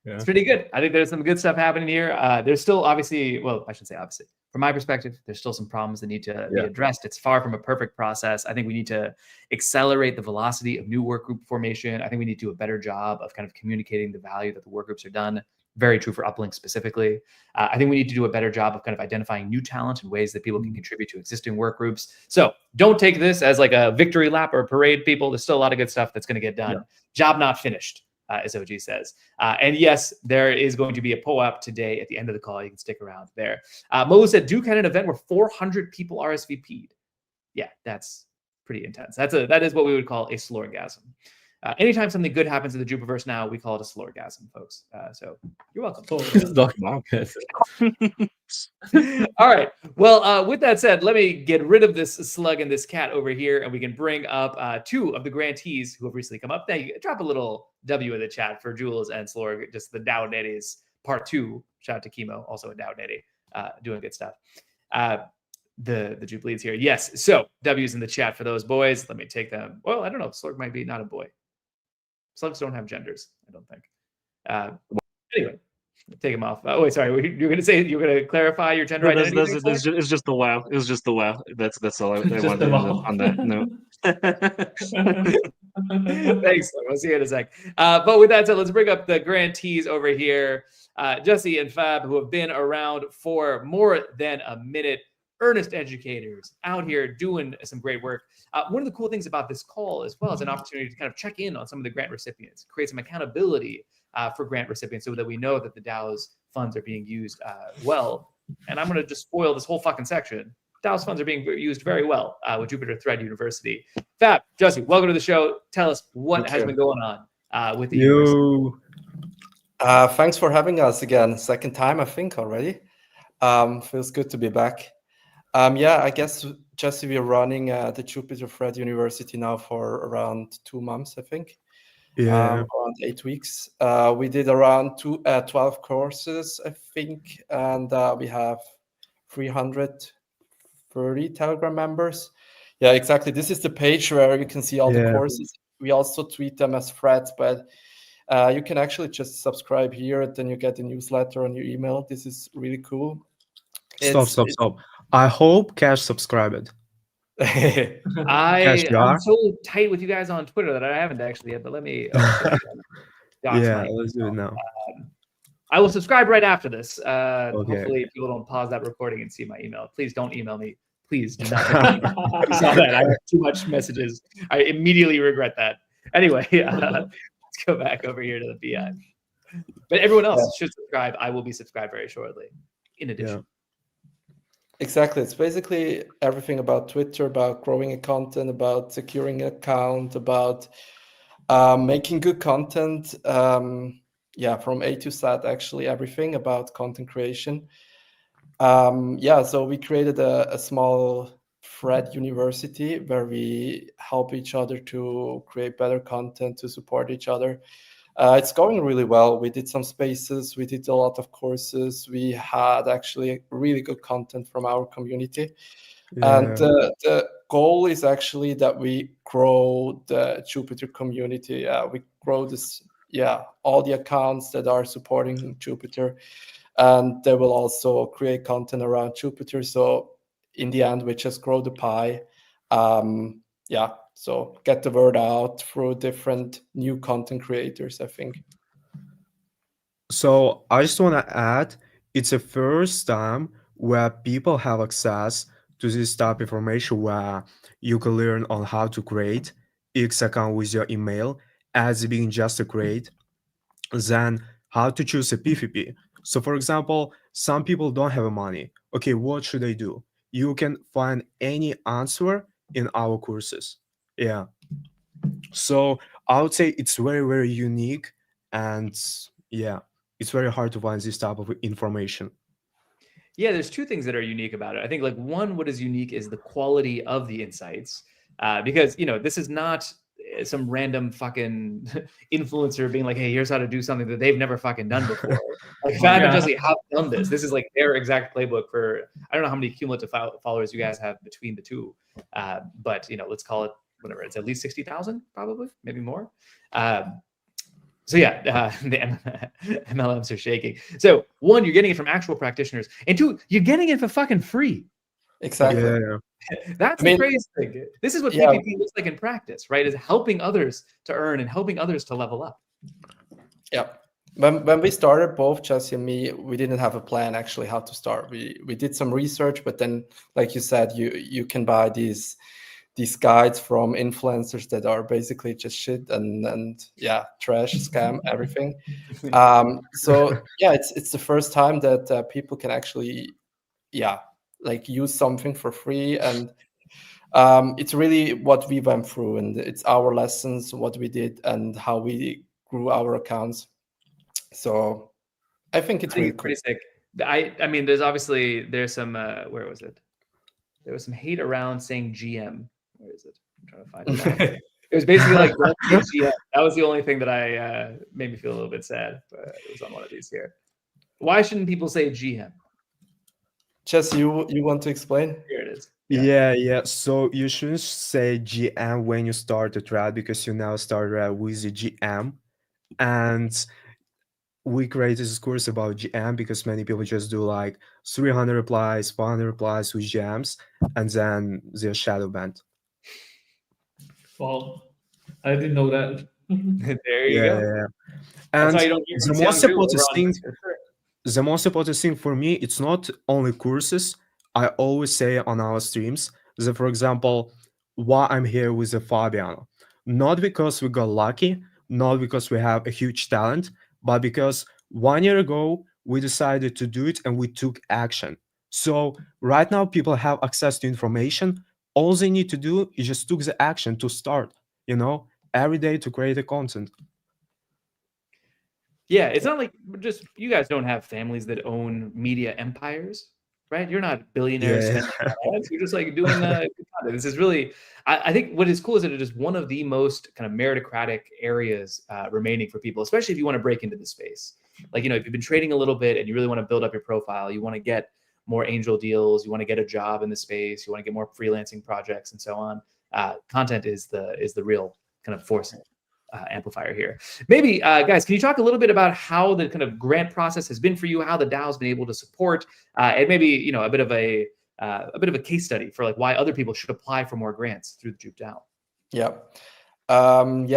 It's pretty good. I think there's some good stuff happening here. There's still obviously, well, I shouldn't say obviously. From my perspective, there's still some problems that need to be addressed. It's far from a perfect process. I think we need to accelerate the velocity of new work group formation. I think we need to do a better job of kind of communicating the value that the work groups are done. Very true for Uplink specifically. I think we need to do a better job of kind of identifying new talent and ways that people can contribute to existing work groups. So don't take this as like a victory lap or a parade, people. There's still a lot of good stuff that's going to get done. Yeah. Job not finished. As OG says. And yes, there is going to be a POAP today at the end of the call. You can stick around there. Molu said, Duke had an event where 400 people RSVP'd. Yeah, that's pretty intense. That is what we would call a slorgasm. Anytime something good happens in the Jupiverse now, we call it a slorgasm, folks. So you're welcome. All right. Well, with that said, let me get rid of this slug and this cat over here, and we can bring up 2 of the grantees who have recently come up. Now, drop a little W in the chat for Jules and Slorg, just the DAO Netties part 2. Shout out to Chemo, also a DAO Netty, doing good stuff. The Jupe leads here. Yes. So W's in the chat for those boys. Let me take them. Well, I don't know. Slorg might be not a boy. Slugs don't have genders, I don't think. Anyway, take them off. Oh, wait, sorry. You're going to clarify your gender identity? It's just the wow. It was just the wow. That's all I wanted to know on that. No. Thanks. We'll see you in a sec. But with that said, let's bring up the grantees over here. Jesse and Fab, who have been around for more than a minute. earnest educators out here doing some great work. One of the cool things about this call as well is an opportunity to kind of check in on some of the grant recipients, create some accountability for grant recipients so that we know that the DAO's funds are being used well. And I'm going to just spoil this whole fucking section. DAO's funds are being used very well with Jupiter Thread University. Fab, Jesse, welcome to the show. Tell us what has been going on with the university. Thanks for having us again. Second time, I think, already. Feels good to be back. I guess, Jesse, we're running the Jupiter Thread University now for around 2 months, I think. Around 8 weeks. We did around 12 courses, I think, and we have 330 Telegram members. Yeah, exactly. This is the page where you can see all the courses. We also tweet them as threads, but you can actually just subscribe here, and then you get a newsletter on your email. This is really cool. Stop. I hope Cash subscribed. I'm so tight with you guys on Twitter that I haven't actually yet, but let me. Let's do it now. I will subscribe right after this. Hopefully, people don't pause that recording and see my email. Please don't email me. Please do not. I saw that. I have too much messages. I immediately regret that. Anyway, let's go back over here to the BI. But everyone else should subscribe. I will be subscribed very shortly. In addition. Exactly. It's basically everything about Twitter, about growing a content, about securing an account, about making good content. From A to Z, actually, everything about content creation. So we created a small thread university where we help each other to create better content, to support each other. It's going really well. We did some spaces. We did a lot of courses. We had actually really good content from our community. And the goal is actually that we grow the Jupiter community. We grow this, all the accounts that are supporting Jupiter. And they will also create content around Jupiter. So in the end, we just grow the pie. So get the word out through different new content creators, I think. So I just want to add, it's the first time where people have access to this type of information where you can learn on how to create X account with your email as being just a create, then how to choose a PVP. So for example, some people don't have money. Okay, what should I do? You can find any answer in our courses. Yeah. So I would say it's very, very unique, and it's very hard to find this type of information. Yeah, there's two things that are unique about it. I think one, what is unique is the quality of the insights, because this is not some random fucking influencer being like, hey, here's how to do something that they've never fucking done before. Like Fab and Jesse have done this. This is like their exact playbook for, I don't know how many cumulative followers you guys have between the two, but let's call it whatever. It's at least 60,000, probably, maybe more. The MLMs are shaking. So one, you're getting it from actual practitioners, and two, you're getting it for fucking free. Exactly. Yeah. That's the crazy thing. This is what PvP looks like in practice, right? Is helping others to earn and helping others to level up. Yeah. When we started, both Jesse and me, we didn't have a plan actually how to start. We did some research, but then, like you said, you can buy these guides from influencers that are basically just shit and trash, scam, everything. It's the first time that people can actually use something for free, and it's really what we went through, and it's our lessons, what we did, and how we grew our accounts. So I think it's really cool. Pretty sick. I mean, there's some where was it? There was some hate around saying GM. Where is it? I'm trying to find it now. It was basically like GM. That was the only thing that I made me feel a little bit sad. But it was on one of these here. Why shouldn't people say GM? Jess, you want to explain? Here it is. Yeah. So you shouldn't say GM when you start a thread, because you now start with the GM. And we created this course about GM because many people just do like 300 replies, 400 replies with GMs, and then they're shadow banned. Well, I didn't know that. There you go. Yeah. And the most important thing for me, it's not only courses. I always say on our streams that, for example, why I'm here with the Fabiano, not because we got lucky, not because we have a huge talent, but because 1 year ago we decided to do it and we took action. So right now people have access to information. All they need to do is just took the action to start, every day to create the content. Yeah, it's not like just you guys don't have families that own media empires, right? You're not billionaires Yeah. spending on ads. You're just like doing good content. This is really, I think what is cool is that it is one of the most kind of meritocratic areas remaining for people, especially if you want to break into the space. Like, if you've been trading a little bit and you really want to build up your profile, you want to get more angel deals, you want to get a job in the space, you want to get more freelancing projects and so on. Content is the real kind of force amplifier here. Maybe, guys, can you talk a little bit about how the kind of grant process has been for you, how the DAO's been able to support, and maybe a bit of a case study for like why other people should apply for more grants through the Jup DAO? Yeah.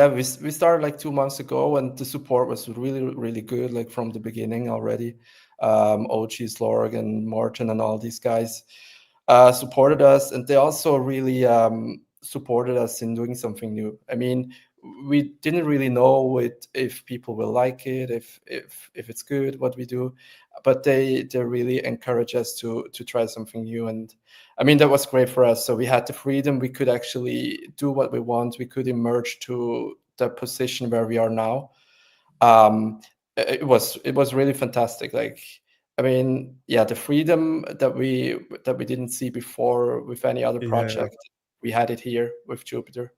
We started like 2 months ago, and the support was really, really good, like from the beginning already. OG, Slorg, and Martin, and all these guys supported us, and they also really supported us in doing something new. I mean, we didn't really know if people will like it, if it's good what we do, but they really encourage us to try something new. And I mean, that was great for us. So we had the freedom, we could actually do what we want, we could emerge to the position where we are now. It was really fantastic. Like, I mean, yeah, the freedom that we didn't see before with any other project, we had it here with Jupiter.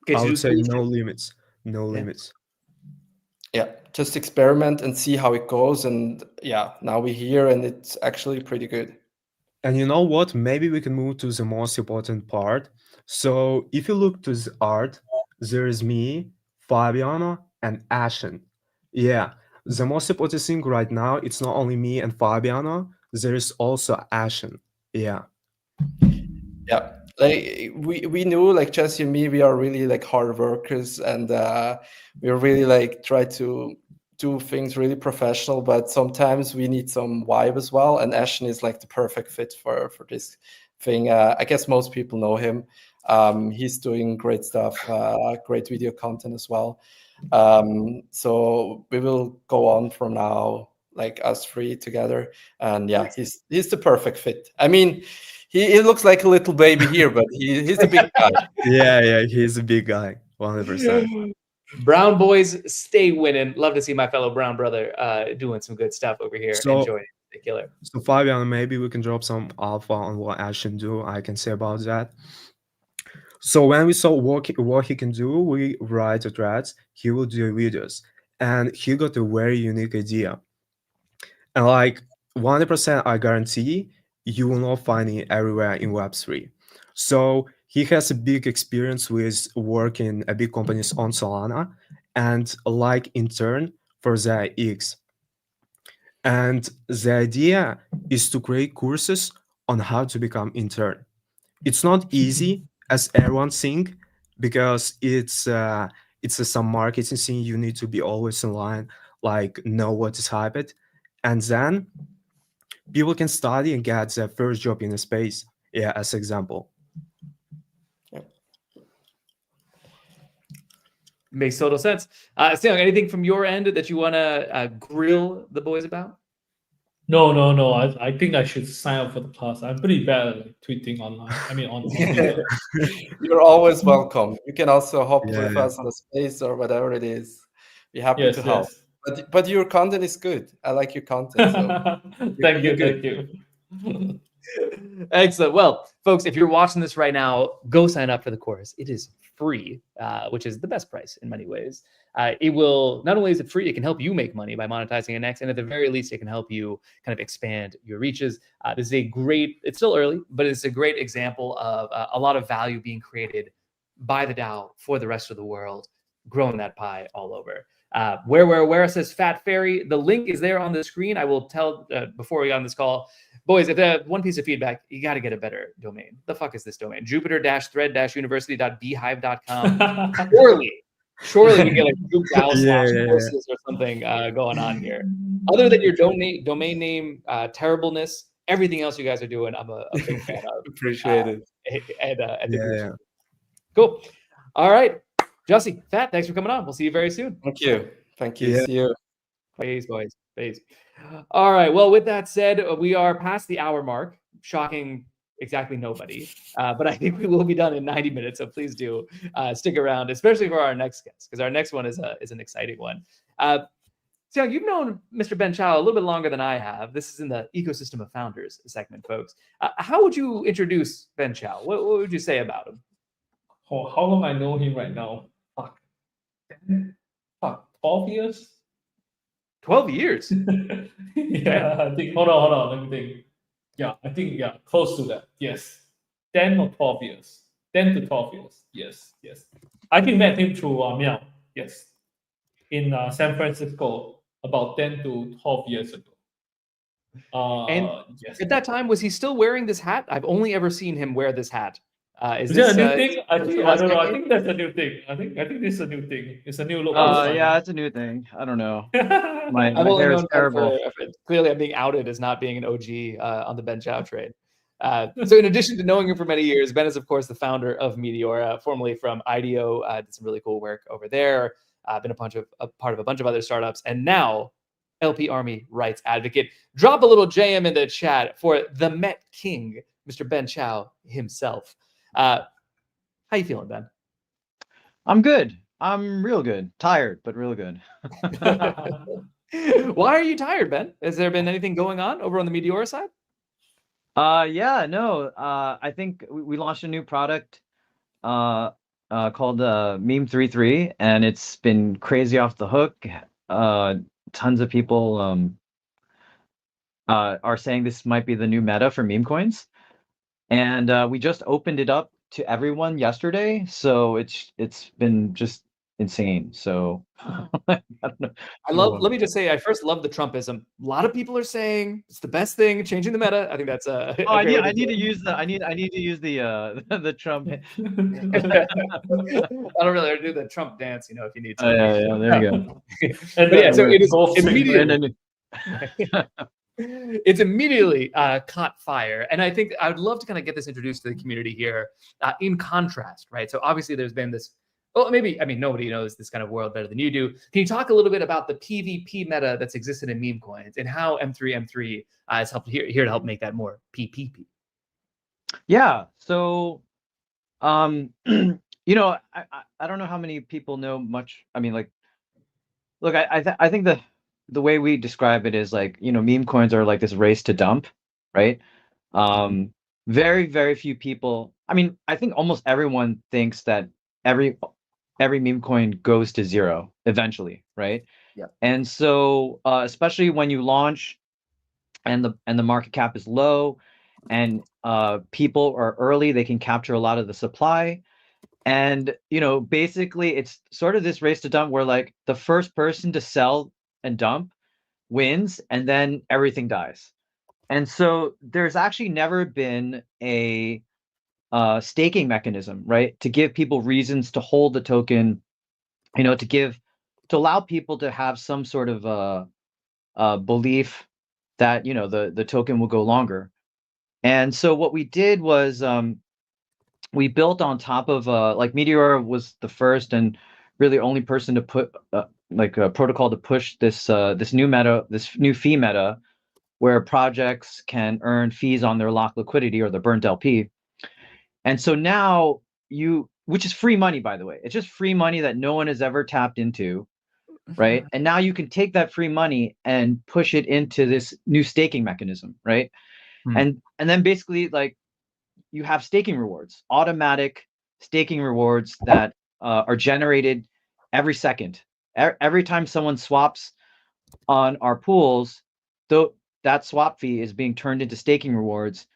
Okay, I so would say no limits. No limits. Yeah, just experiment and see how it goes. And yeah, now we're here and it's actually pretty good. And you know what? Maybe we can move to the most important part. So if you look to the art, there is me, Fabiano, and Ashen. Yeah, the most important thing right now, it's not only me and Fabiano, there is also Ashen. Yeah. Yeah, like we knew, like Jesse and me, we are really like hard workers, and we really like try to do things really professional, but sometimes we need some vibe as well, and Ashton is like the perfect fit for this thing. I guess most people know him. He's doing great stuff, great video content as well. So we will go on from now, like us three together, and yeah, he's the perfect fit. I mean, he looks like a little baby here, but he's a big guy. Yeah, he's a big guy, 100%. Brown boys stay winning. Love to see my fellow brown brother doing some good stuff over here. So- Enjoy it. The killer. So Fabiano, maybe we can drop some alpha on what Ashen do. I can say about that. So when we saw what he can do, we write the threads, he will do videos. And he got a very unique idea. And like 100% I guarantee you will not find it everywhere in Web3. So he has a big experience with working at big companies on Solana and like intern for the X. And the idea is to create courses on how to become intern. It's not easy as everyone think because it's some marketing thing. You need to be always in line, like know what is hyped, and then people can study and get their first job in a space. Yeah, as example. Makes total sense. Seong, anything from your end that you want to grill the boys about? No. I think I should sign up for the class. I'm pretty bad at like, tweeting online. I mean, on Twitter. You're always welcome. You can also hop with Yeah. us on a space or whatever it is. Be happy to help. Yes. But your content is good. I like your content. So Thank you're you. good. Excellent. Well, folks, if you're watching this right now, go sign up for the course. It is free, which is the best price in many ways. It will, not only is it free, it can help you make money by monetizing an X, and at the very least, it can help you kind of expand your reaches. This is a great, it's still early, but it's a great example of a lot of value being created by the DAO for the rest of the world, growing that pie all over. Where says Fat Fairy. The link is there on the screen. I will tell before we got on this call, boys, if one piece of feedback, you got to get a better domain. The fuck is this domain? Jupiter-thread-university.beehive.com. Surely we get like Jupuary/courses or something going on here. Other than your domain name terribleness, everything else you guys are doing, I'm a big fan of. Appreciate it. At the group. Yeah. Cool. All right. Jussie, Fat, thanks for coming on. We'll see you very soon. Thank you. Thank you. Yeah. See you. Peace, boys. Peace. All right. Well, with that said, we are past the hour mark. Shocking exactly nobody. But I think we will be done in 90 minutes. So please do stick around, especially for our next guest, because our next one is an exciting one. So you've known Mr. Ben Chow a little bit longer than I have. This is in the ecosystem of founders segment, folks. How would you introduce Ben Chow? What would you say about him? Oh, how long I know him right now? Fuck. 12 years? 12 years. Yeah, I think. Hold on. Let me think. Yeah, I think close to that. Yes, 10 or 12 years. 10 to 12 years. Yes. I think met him through Meow. Yes, in San Francisco about 10 to 12 years ago. And yes. at that time, was he still wearing this hat? I've only ever seen him wear this hat. Is that a new thing? I don't know. I think that's a new thing. I think this is a new thing. It's a new look. Yeah, it's a new thing. I don't know. My I've only hair is known terrible. clearly, I'm being outed as not being an OG on the Ben Chow trade. So in addition to knowing him for many years, Ben is, of course, the founder of Meteora, formerly from IDEO, did some really cool work over there, been a part of a bunch of other startups, and now LP Army rights advocate. Drop a little JM in the chat for the Met King, Mr. Ben Chow himself. How you feeling, Ben? I'm good. I'm real good. Tired, but real good. Why are you tired, Ben? Has there been anything going on over on the Meteora side? Yeah, no. I think we launched a new product called Meme33, and it's been crazy off the hook. Tons of people are saying this might be the new meta for meme coins. And we just opened it up to everyone yesterday, so it's been just insane. So I don't know. Let me just say, I first love the Trumpism. A lot of people are saying it's the best thing, changing the meta. I think that's I need to use the Trump. I don't really do the Trump dance, if you need to. Yeah, there you go. And But yeah, so it is immediately. It's immediately caught fire. And I think I would love to kind of get this introduced to the community here in contrast, right? So obviously there's been this, nobody knows this kind of world better than you do. Can you talk a little bit about the PvP meta that's existed in meme coins and how M3 has helped here to help make that more PPP? Yeah. So, I don't know how many people know much. I mean, look, I think the way we describe it is meme coins are like this race to dump, right? Very, very few people. I mean, I think almost everyone thinks that every meme coin goes to zero eventually, right? Yeah. And so, especially when you launch, and the market cap is low, and people are early, they can capture a lot of the supply. And basically, it's sort of this race to dump where the first person to sell and dump wins, and then everything dies. And so there's actually never been a staking mechanism, right, to give people reasons to hold the token, to allow people to have some sort of belief that the token will go longer. And so what we did was we built on top of Meteora was the first and really only person to put a protocol to push this new meta, this new fee meta, where projects can earn fees on their locked liquidity or the burnt LP. And so now which is free money, by the way, it's just free money that no one has ever tapped into, right? And now you can take that free money and push it into this new staking mechanism, right? And then basically you have staking rewards, automatic staking rewards that are generated every second. Every time someone swaps on our pools, that swap fee is being turned into staking rewards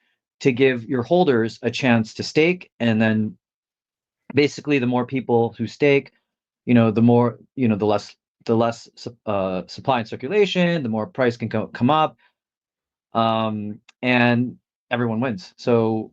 to give your holders a chance to stake. And then basically the more people who stake, the more, the less supply and circulation, the more price can come up, and everyone wins. So,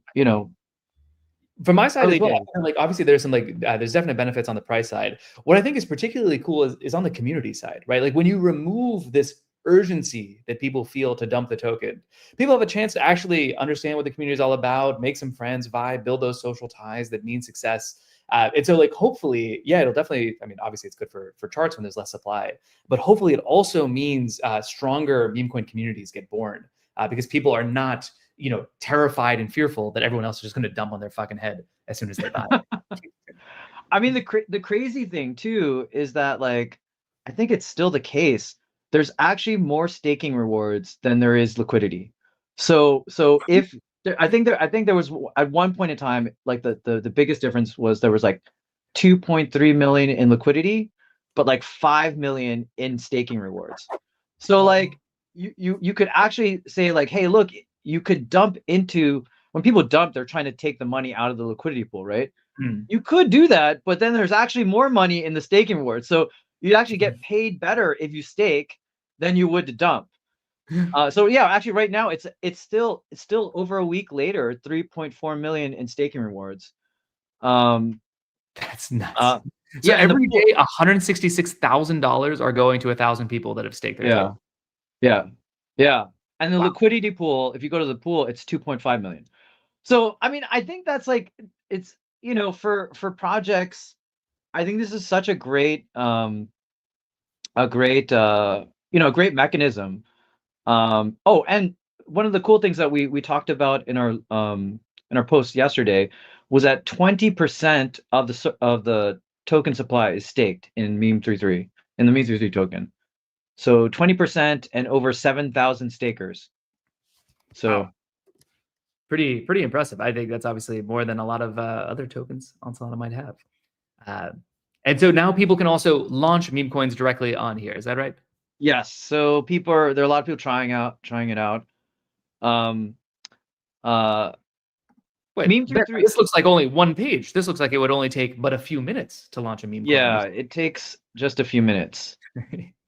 from my side as well, days. Obviously there's some there's definite benefits on the price side. What I think is particularly cool is on the community side, right? When you remove this urgency that people feel to dump the token, people have a chance to actually understand what the community is all about, make some friends, vibe, build those social ties that mean success. And so like, hopefully, yeah, it'll definitely, I mean, obviously it's good for charts when there's less supply, but hopefully it also means stronger meme coin communities get born because people are not, you know, terrified and fearful that everyone else is just going to dump on their fucking head as soon as they buy. I mean, the crazy thing too is that, like, I think it's still the case. There's actually more staking rewards than there is liquidity. So if I think there was at one point in time, like the biggest difference was there was like 2.3 million in liquidity, but like 5 million in staking rewards. So like you could actually say like, hey, look, you could dump into, when people dump, they're trying to take the money out of the liquidity pool, right? You could do that, but then there's actually more money in the staking rewards. So you actually get paid better if you stake than you would to dump. So yeah, actually right now it's still over a week later, 3.4 million in staking rewards. That's nuts. So yeah, every day, $166,000 are going to 1,000 people that have staked their token. Yeah. And the liquidity pool, if you go to the pool, it's 2.5 million. So I mean, I think that's like, it's, you know, for projects, I think this is such a great great mechanism. Oh, and one of the cool things that we talked about in our post yesterday was that 20% of the token supply is staked in Meme33, in the Meme33 token. So 20% and over 7,000 stakers. So wow. Pretty impressive. I think that's obviously more than a lot of other tokens on Solana might have. And so now people can also launch meme coins directly on here. Is that right? Yes. So there are a lot of people trying it out. Wait, Meme33. This looks like only one page. This looks like it would only take but a few minutes to launch a meme coin. Yeah, it takes just a few minutes.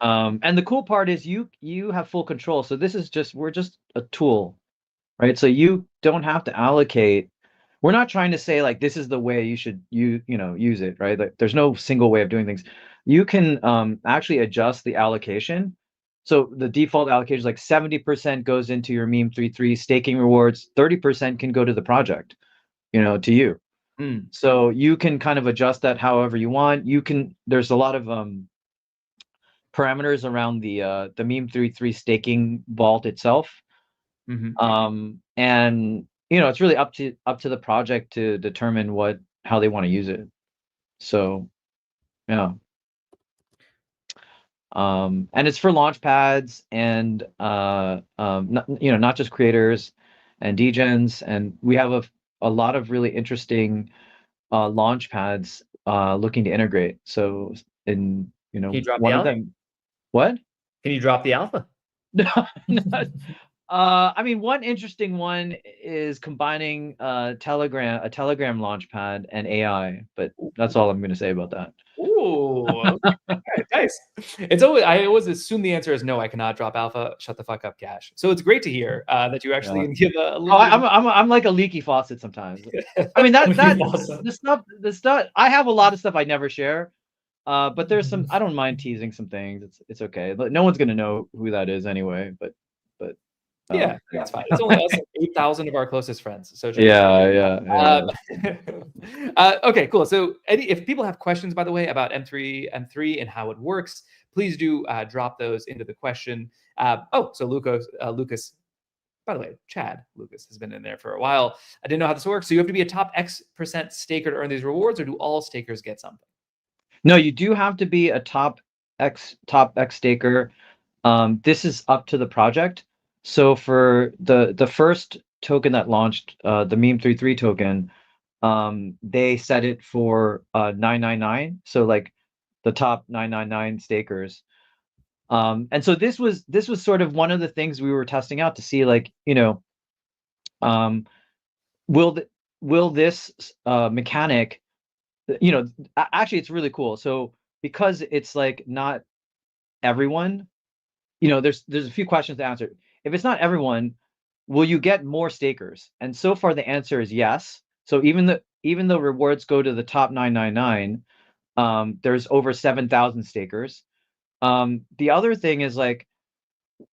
And the cool part is you have full control. So we're just a tool, right? So you don't have to allocate. We're not trying to say like this is the way you should use it, right? Like there's no single way of doing things. You can actually adjust the allocation. So the default allocation is like 70% goes into your Meme33 staking rewards, 30% can go to the project, to you. So you can kind of adjust that however you want. There's a lot of parameters around the Meme33 staking vault itself. And it's really up to the project to determine how they want to use it. So yeah. And it's for launch pads and not just creators and degens, and we have a lot of really interesting launch pads looking to integrate. So Can you drop one the of alpha? them. What? Can you drop the alpha? I mean, one interesting one is combining a Telegram launchpad and AI, but that's all I'm going to say about that. Ooh, okay. Nice. I always assume the answer is no. I cannot drop alpha. Shut the fuck up, Cash. So it's great to hear that you actually can give a little. I'm like a leaky faucet sometimes. I mean the stuff. I have a lot of stuff I never share, but there's some. I don't mind teasing some things. It's okay. But no one's gonna know who that is anyway. But yeah, that's fine. It's only us, like 8,000 of our closest friends. So yeah. Okay, cool. So if people have questions, by the way, about M3 and how it works, please do drop those into the question. So Lucas, by the way, Chad Lucas has been in there for a while. I didn't know how this works. So you have to be a top X% staker to earn these rewards, or do all stakers get something? No, you do have to be a top X staker. This is up to the project. So for the first token that launched, the Meme33 token, they set it for 999. So like the top 999 stakers. And so this was sort of one of the things we were testing out to see, like, will this mechanic, actually it's really cool. So because it's like not everyone, there's a few questions to answer. If it's not everyone, will you get more stakers? And so far the answer is yes. So even though rewards go to the top 999, there's over 7,000 stakers. The other thing is, like,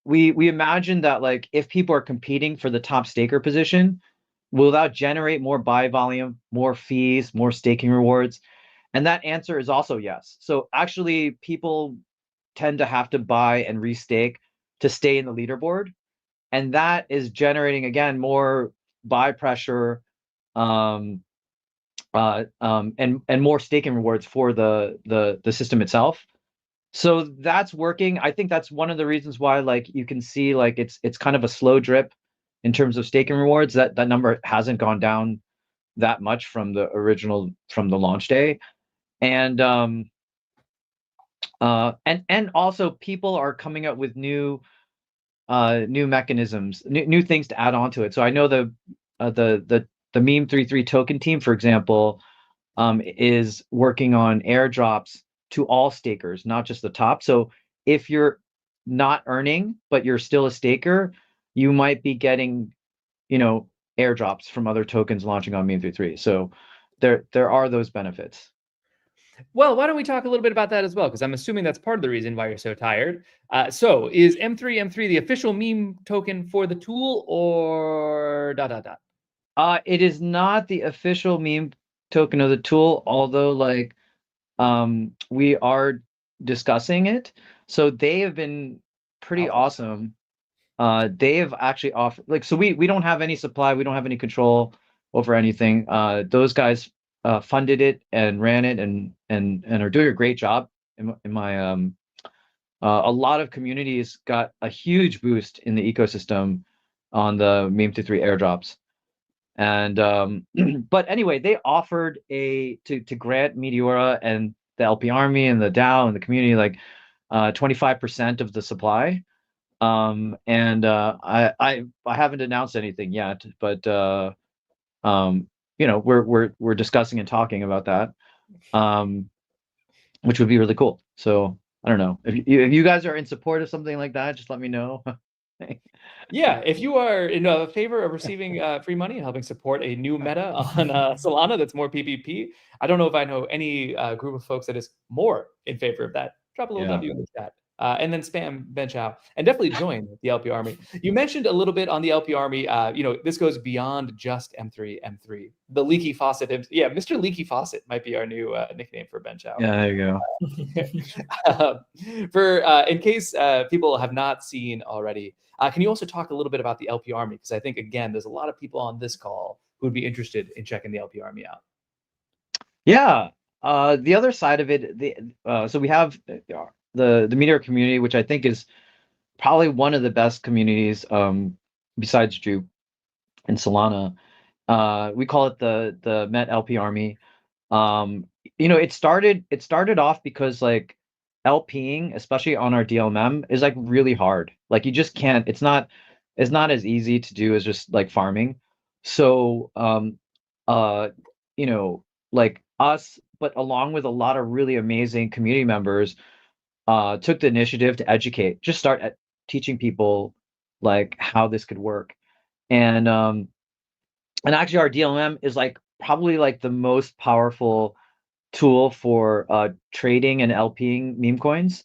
we imagine that like if people are competing for the top staker position, will that generate more buy volume, more fees, more staking rewards? And that answer is also yes. So actually, people tend to have to buy and restake to stay in the leaderboard, and that is generating again more buy pressure, and more staking rewards for the system itself. So that's working. I think that's one of the reasons why like you can see like it's kind of a slow drip in terms of staking rewards. That number hasn't gone down that much from the original, from the launch day. And also people are coming up with new mechanisms, new things to add on to it. So I know the meme 33 token team, for example, is working on airdrops to all stakers, not just the top. So if you're not earning but you're still a staker, you might be getting, airdrops from other tokens launching on meme 33. So there are those benefits. Well, why don't we talk a little bit about that as well? Because I'm assuming that's part of the reason why you're so tired. So is M3 the official meme token for the tool, or ... It is not the official meme token of the tool, although like we are discussing it. So they have been pretty awesome. They have actually offered, like, so we don't have any supply, we don't have any control over anything. Those guys funded it and ran it and are doing a great job. In my a lot of communities got a huge boost in the ecosystem on the meme 3 airdrops. And but anyway, they offered to grant Meteora and the LP Army and the DAO and the community like 25% of the supply. And I haven't announced anything yet, but we're discussing and talking about that, which would be really cool. So I don't know if you guys are in support of something like that, just let me know. Yeah, if you are in favor of receiving free money and helping support a new meta on Solana that's more PPP, I don't know if I know any group of folks that is more in favor of that. Drop a little W in the chat. And then spam Ben Chow, and definitely join the LP Army. You mentioned a little bit on the LP Army. This goes beyond just M3. The Leaky Faucet. Yeah, Mr. Leaky Faucet might be our new nickname for Ben Chow. Yeah, there you go. In case people have not seen already, can you also talk a little bit about the LP Army? Because I think, again, there's a lot of people on this call who would be interested in checking the LP Army out. Yeah. The other side of it, so we have the Meteor community, which I think is probably one of the best communities besides Jupe and Solana. We call it the Met LP Army. It started off because like LPing, especially on our DLMM, is like really hard. Like you just can't, it's not as easy to do as just like farming. So like us, but along with a lot of really amazing community members, took the initiative to educate, just start teaching people like how this could work. And actually our DLMM is like probably like the most powerful tool for trading and LPing meme coins.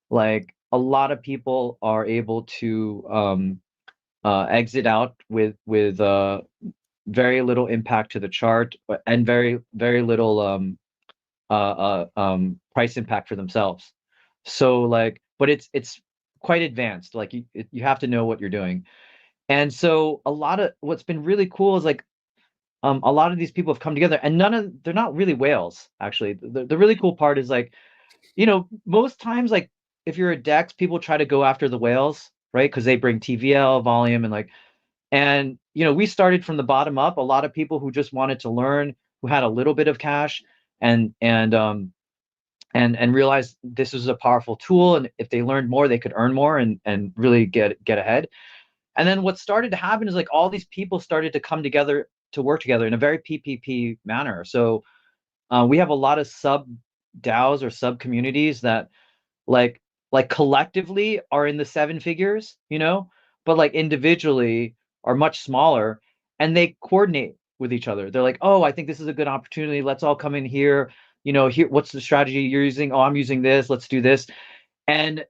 Like a lot of people are able to exit out with very little impact to the chart and very little price impact for themselves. So like, but it's quite advanced. Like you have to know what you're doing. And so a lot of what's been really cool is like a lot of these people have come together, and they're not really whales actually. The really cool part is like, most times like if you're a DEX, people try to go after the whales, right? Because they bring TVL volume and we started from the bottom up. A lot of people who just wanted to learn, who had a little bit of cash and realized this is a powerful tool, and if they learned more, they could earn more and really get ahead. And then what started to happen is like all these people started to come together to work together in a very PPP manner. So we have a lot of sub DAOs or sub communities that like collectively are in the 7 figures, but like individually are much smaller, and they coordinate with each other. They're like, oh, I think this is a good opportunity. Let's all come in here. Here, what's the strategy you're using? Oh, I'm using this. Let's do this. And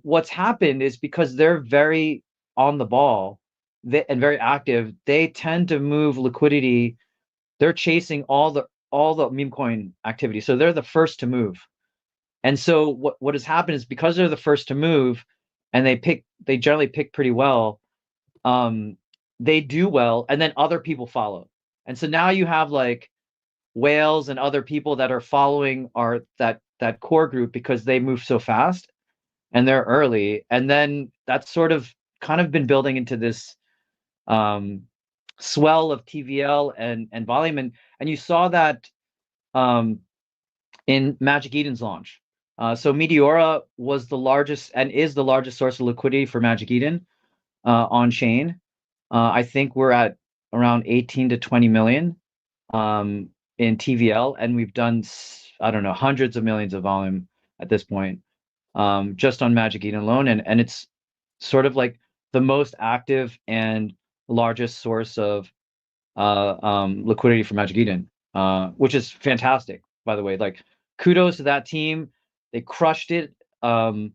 what's happened is because they're very on the ball and very active, they tend to move liquidity. They're chasing all the meme coin activity, so they're the first to move. And so what has happened is because they're the first to move, and they generally pick pretty well, they do well, and then other people follow. And so now you have like whales and other people that are following that core group because they move so fast and they're early. And then that's sort of kind of been building into this swell of TVL and volume. And you saw that in Magic Eden's launch. So Meteora was the largest and is the largest source of liquidity for Magic Eden on chain. I think we're at around 18 to 20 million in TVL, and we've done, I don't know, hundreds of millions of volume at this point, just on Magic Eden alone. And it's sort of like the most active and largest source of liquidity for Magic Eden, which is fantastic, by the way. Like, kudos to that team. They crushed it. I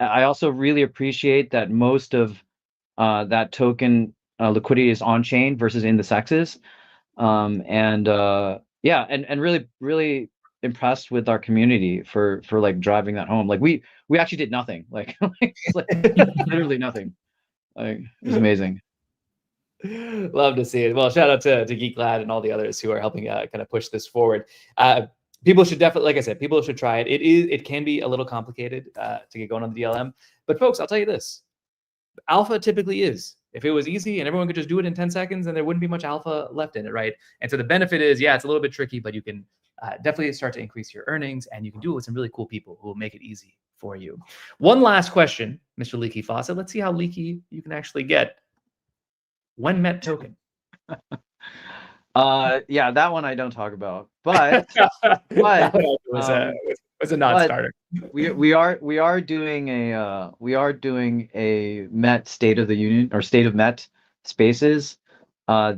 also really appreciate that most of that token liquidity is on chain versus in the sexes. Yeah, and really impressed with our community for like driving that home. Like we actually did nothing, like literally nothing. Like, it was amazing. Love to see it. Well, shout out to Geek Lad and all the others who are helping kind of push this forward. People should definitely, like I said, people should try it. It can be a little complicated to get going on the DLM, but folks, I'll tell you this: alpha typically is. If it was easy and everyone could just do it in 10 seconds, then there wouldn't be much alpha left in it, right? And so the benefit is, yeah, it's a little bit tricky, but you can definitely start to increase your earnings, and you can do it with some really cool people who will make it easy for you. One last question, Mr. Leaky Faucet. Let's see how leaky you can actually get. When met token? Yeah, that one I don't talk about, but was a non-starter. We are doing a Met State of the Union or State of Met Spaces. I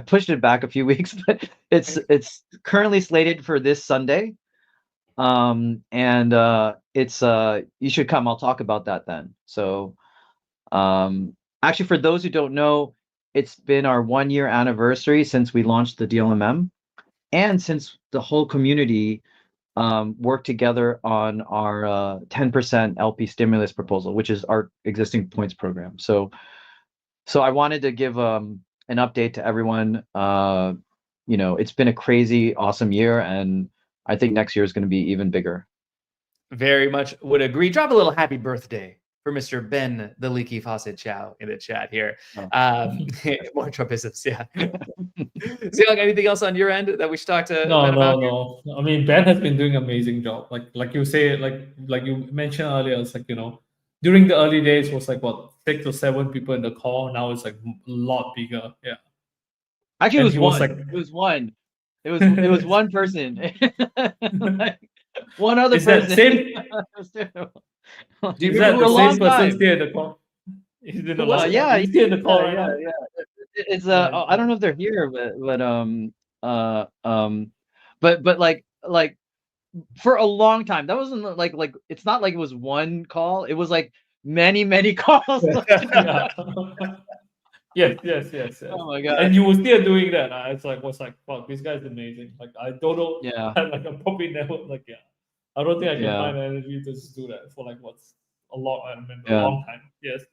pushed it back a few weeks, but it's currently slated for this Sunday. It's you should come. I'll talk about that then. So actually, for those who don't know, it's been our 1-year anniversary since we launched the DLMM, and since the whole community worked together on our 10% LP stimulus proposal, which is our existing points program. So I wanted to give an update to everyone. It's been a crazy, awesome year, and I think next year is going to be even bigger. Very much would agree. Drop a little happy birthday for Mr. Ben the Leaky Faucet Chow in the chat here. More Trumpisms, yeah. See, like, anything else on your end that we should talk to Ben about? No. I mean, Ben has been doing an amazing job. Like you say, like you mentioned earlier, it's like, during the early days it was like what, 6 or 7 people in the call. Now it's like a lot bigger. Yeah. Actually, it was one. It was one person. One other is person. That same? Do you is that remember the same person still in the call? He's still in the call right now. Yeah. It's I don't know if they're here, but like for a long time, that wasn't like it's not like it was one call. It was like many calls. Yes. Oh my god! And you were still doing that. Was like, fuck, this guy's amazing. Like, I don't know. Yeah. Like, I'm probably never like, yeah. I don't think I can find energy to just do that for like what's a long time. Yes.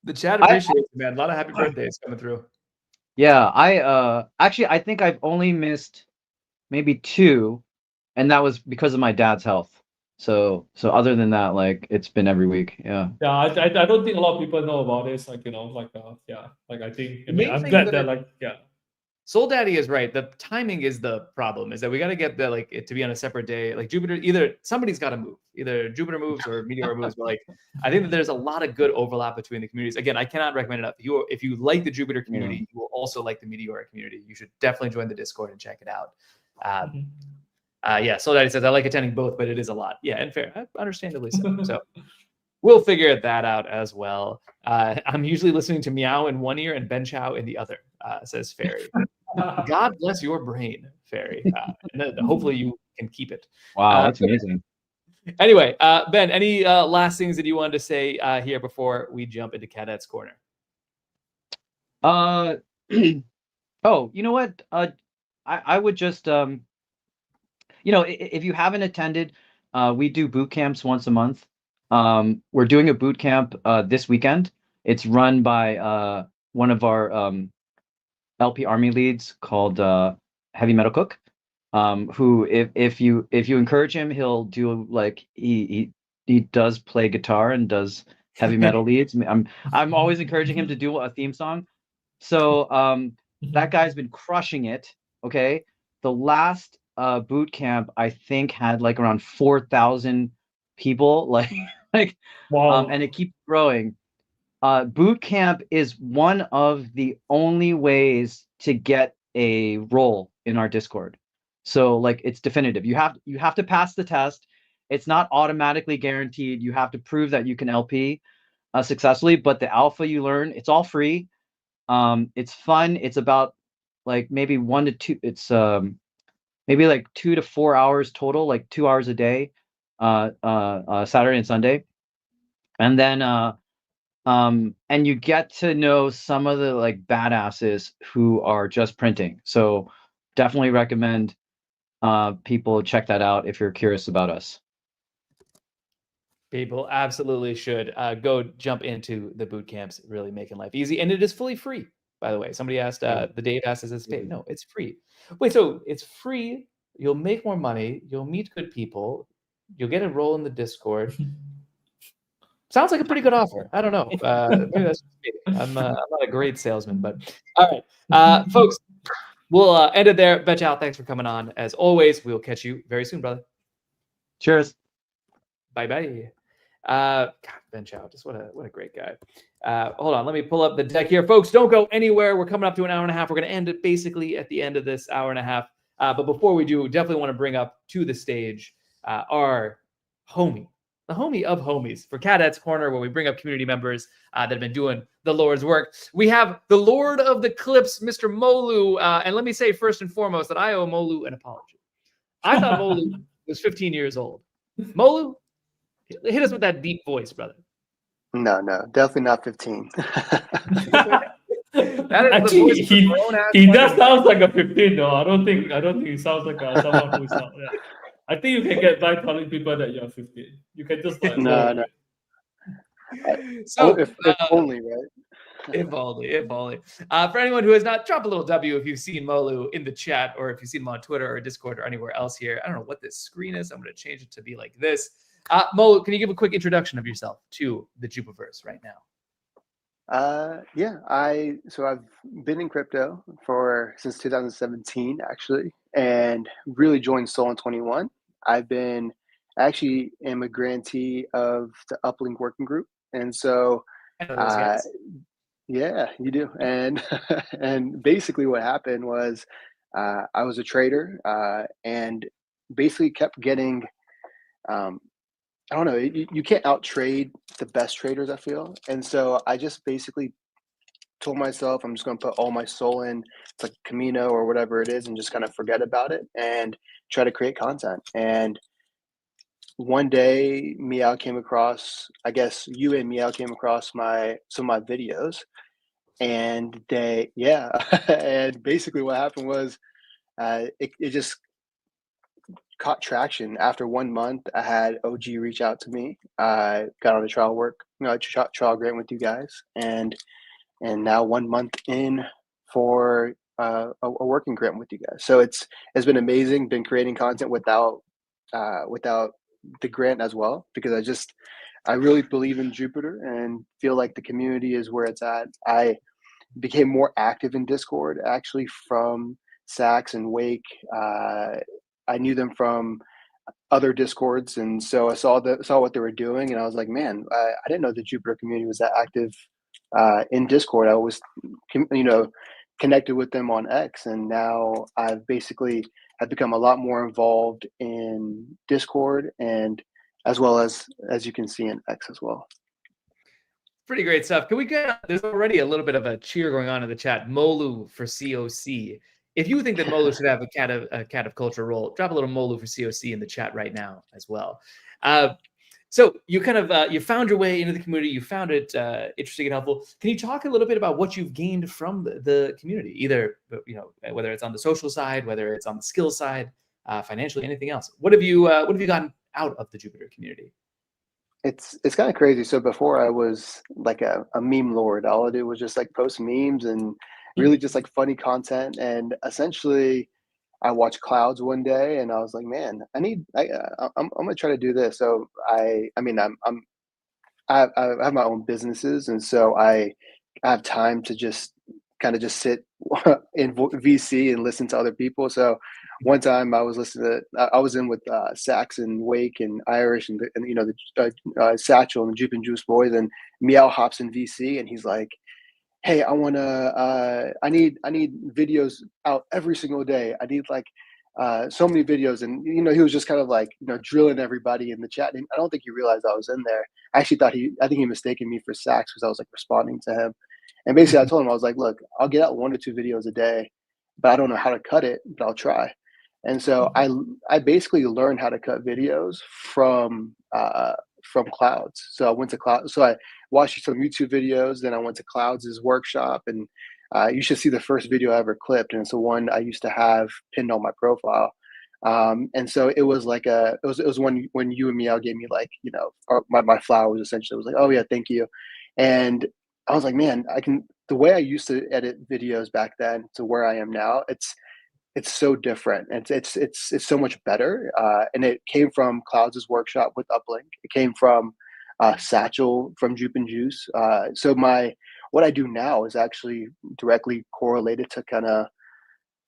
The chat appreciates it, man. A lot of happy birthdays coming through. Yeah, I think I've only missed maybe 2, and that was because of my dad's health. So other than that, like, it's been every week. Yeah. Yeah, I don't think a lot of people know about this. Like, I think I'm glad that like, yeah. Soul Daddy is right. The timing is the problem. Is that we got to get it to be on a separate day. Like Jupiter, either somebody's got to move. Either Jupiter moves or Meteora moves. But like, I think that there's a lot of good overlap between the communities. Again, I cannot recommend enough. If you like the Jupiter community, you will also like the Meteora community. You should definitely join the Discord and check it out. Yeah, Soul Daddy says I like attending both, but it is a lot. Yeah, and fair, understandably so. So we'll figure that out as well. I'm usually listening to Meow in one ear and Ben Chow in the other. Says Fairy. God bless your brain, Fairy. And hopefully you can keep it. Wow, that's amazing. Anyway, Ben, any last things that you wanted to say here before we jump into Cadet's Corner? Oh, you know what? I would just if you haven't attended, we do boot camps once a month. We're doing a boot camp this weekend. It's run by one of our LP Army leads called Heavy Metal Cook. Who if you encourage him, he'll do like he does play guitar and does heavy metal leads. I'm always encouraging him to do a theme song. So that guy's been crushing it. Okay, the last boot camp I think had like around 4,000 people. Wow. And it keeps growing. Boot camp is one of the only ways to get a role in our Discord. So like it's definitive. You have to pass the test. It's not automatically guaranteed. You have to prove that you can LP successfully. But the alpha you learn, it's all free. It's fun. It's about like maybe 1 to 2. It's maybe like 2 to 4 hours total, like 2 hours a day, Saturday and Sunday, and then and you get to know some of the like badasses who are just printing. So definitely recommend people check that out if you're curious about us. People absolutely should go jump into the boot camps, really making life easy. And it is fully free, by the way. Somebody asked, the Dave asked, is this paid? No, it's free. Wait, so it's free. You'll make more money. You'll meet good people. You'll get a role in the Discord. Sounds like a pretty good offer. I don't know. Maybe that's just me. I'm not a great salesman, but all right. Folks, we'll end it there. Ben Chow, thanks for coming on. As always, we'll catch you very soon, brother. Cheers. Bye-bye. God, Ben Chow, just what a great guy. Hold on, let me pull up the deck here. Folks, don't go anywhere. We're coming up to an hour and a half. We're going to end it basically at the end of this hour and a half. But before we do, definitely want to bring up to the stage our homie, the homie of homies for Cadet's Corner, where we bring up community members that have been doing the Lord's work. We have the Lord of the Clips, Mr. Molu. And let me say first and foremost that I owe Molu an apology. I thought Molu was 15 years old. Molu, hit us with that deep voice, brother. No, definitely not 15. Actually, he does sound like a 15 though. I don't think he sounds like someone who's not. Yeah. I think you can get by telling people that you're 15. You can just like no. So if only, right? If only. For anyone who has not, drop a little W if you've seen Molu in the chat, or if you've seen him on Twitter or Discord or anywhere else here. I don't know what this screen is. I'm going to change it to be like this. Molu, can you give a quick introduction of yourself to the Jupuverse right now? Yeah, I've been in crypto since 2017 actually, and really joined Solana 21. I am a grantee of the Uplink working group, and so yeah, you do. And and basically what happened was I was a trader and basically kept getting I don't know, you can't out trade the best traders, I feel. And so I just basically told myself I'm just going to put all my soul in. It's like Camino or whatever it is, and just kind of forget about it and try to create content. And one day Meow came across, I guess you and Meow came across some of my videos, and and basically what happened was it just caught traction. After 1 month, I had OG reach out to me. I got on a trial grant with you guys, and now 1 month in for a working grant with you guys. So it's been amazing. Been creating content without the grant as well, because I really believe in Jupiter and feel like the community is where it's at. I became more active in Discord actually from Sax and Wake. I knew them from other Discords, and so I saw what they were doing, and I was like, man, I didn't know the Jupiter community was that active in Discord. I was, connected with them on X, and now I've become a lot more involved in Discord, and as well as you can see in X as well. Pretty great stuff. Can we there's already a little bit of a cheer going on in the chat. Molu for COC. If you think that Molu should have a cat of culture role, drop a little Molu for COC in the chat right now as well. So you kind of you found your way into the community. You found it interesting and helpful. Can you talk a little bit about what you've gained from the community, either whether it's on the social side, whether it's on the skill side, financially, anything else? What have you gotten out of the Jupiter community? It's kind of crazy. So before I was like a meme lord. All I did was just like post memes and really just like funny content. And essentially, I watched clouds one day, and I was like, man, I'm gonna try to do this. So I have my own businesses, and so I have time to just kind of just sit in VC and listen to other people. So one time I was listening to, I was in with Sax and Wake and Irish and the Satchel and the Jupe and Juice boys, and Meow hops in VC, and he's like, hey, I need videos out every single day. I need like so many videos. And he was just kind of like drilling everybody in the chat, and I don't think he realized I was in there. I actually I think he mistaken me for Sax because I was like responding to him. And basically I told him, I was like, look, I'll get out 1 to 2 videos a day, but I don't know how to cut it, but I'll try. And so I basically learned how to cut videos from Clouds. So I went to Clouds. So I watched some YouTube videos, then I went to Clouds' workshop, and you should see the first video I ever clipped, and it's the one I used to have pinned on my profile. And so it was like it was when you and Meow gave me like my flowers essentially. It was like, oh yeah, thank you. And I was like, man, the way I used to edit videos back then to where I am now, it's so different. It's so much better. And it came from Clouds' workshop with Uplink. It came from Satchel from Jupe and Juice. So what I do now is actually directly correlated to kind of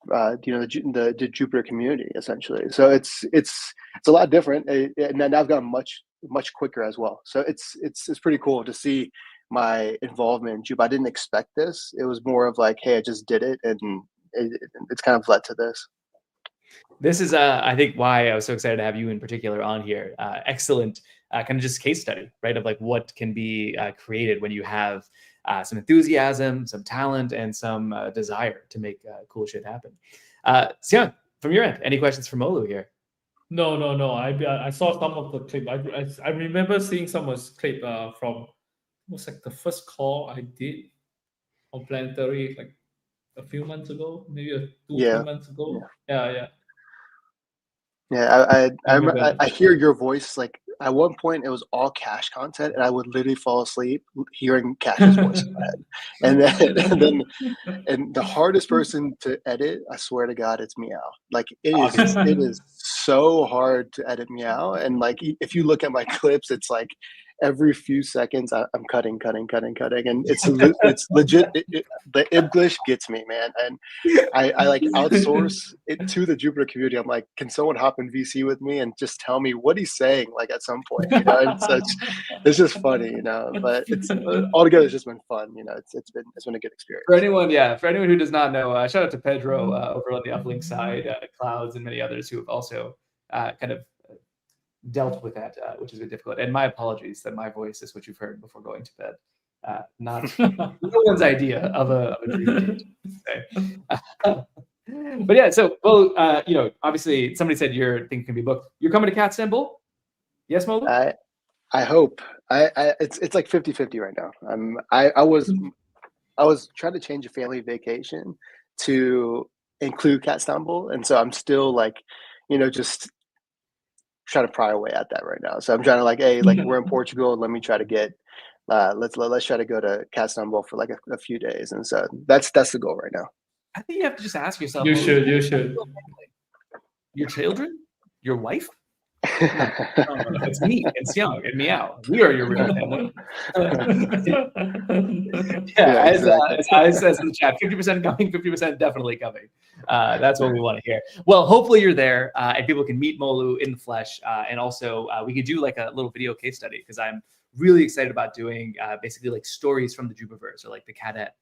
the Jupiter community essentially. So it's a lot different, and then I've gotten much quicker as well. So it's pretty cool to see my involvement in Jupe. I didn't expect this. It was more of like, hey, I just did it, and it's kind of led to this. This is, I think, why I was so excited to have you in particular on here. Excellent kind of just case study, right, of like what can be created when you have some enthusiasm, some talent, and some desire to make cool shit happen. Xiang, from your end, any questions for Molu here? No. I saw some of the clip. I remember seeing some of the clip from, it was like the first call I did on Planetary like a few months ago, maybe 2-3 months ago. Yeah. Yeah, I hear your voice. Like at one point, it was all Cash content, and I would literally fall asleep hearing Cash's voice in my head. And the hardest person to edit, I swear to God, it's Meow. Like it is so hard to edit Meow. And like if you look at my clips, it's like every few seconds I'm cutting, and it's legit. The English gets me, man, and I like outsource it to the Jupiter community. I'm like, can someone hop in VC with me and just tell me what he's saying? Like at some point, and so it's just funny, But it's altogether, it's just been fun, It's been a good experience. For anyone who does not know, shout out to Pedro over on the Uplink side, Clouds, and many others who have also kind of dealt with that, which has been difficult. And my apologies that my voice is what you've heard before going to bed. Not no one's idea of a dream. But yeah, so obviously somebody said your thing can be booked. You're coming to Catstanbul? Yes, Molu? I hope. It's like 50-50 right now. I was trying to change a family vacation to include Catstanbul, and so I'm still like, just trying to pry away at that right now. So I'm trying to like, hey, like we're in Portugal, let me try to get let's try to go to Catstanbul for like a few days, and so that's the goal right now. I think you have to just ask yourself. You should. Your children, your wife. No, it's me and Xiang and Meow. We are your real family. As in the chat, 50% coming, 50% definitely coming. That's what we want to hear. Well, hopefully you're there and people can meet Molu in the flesh. And also we could do like a little video case study, because I'm really excited about doing basically like stories from the Jupiverse, or like the Cadet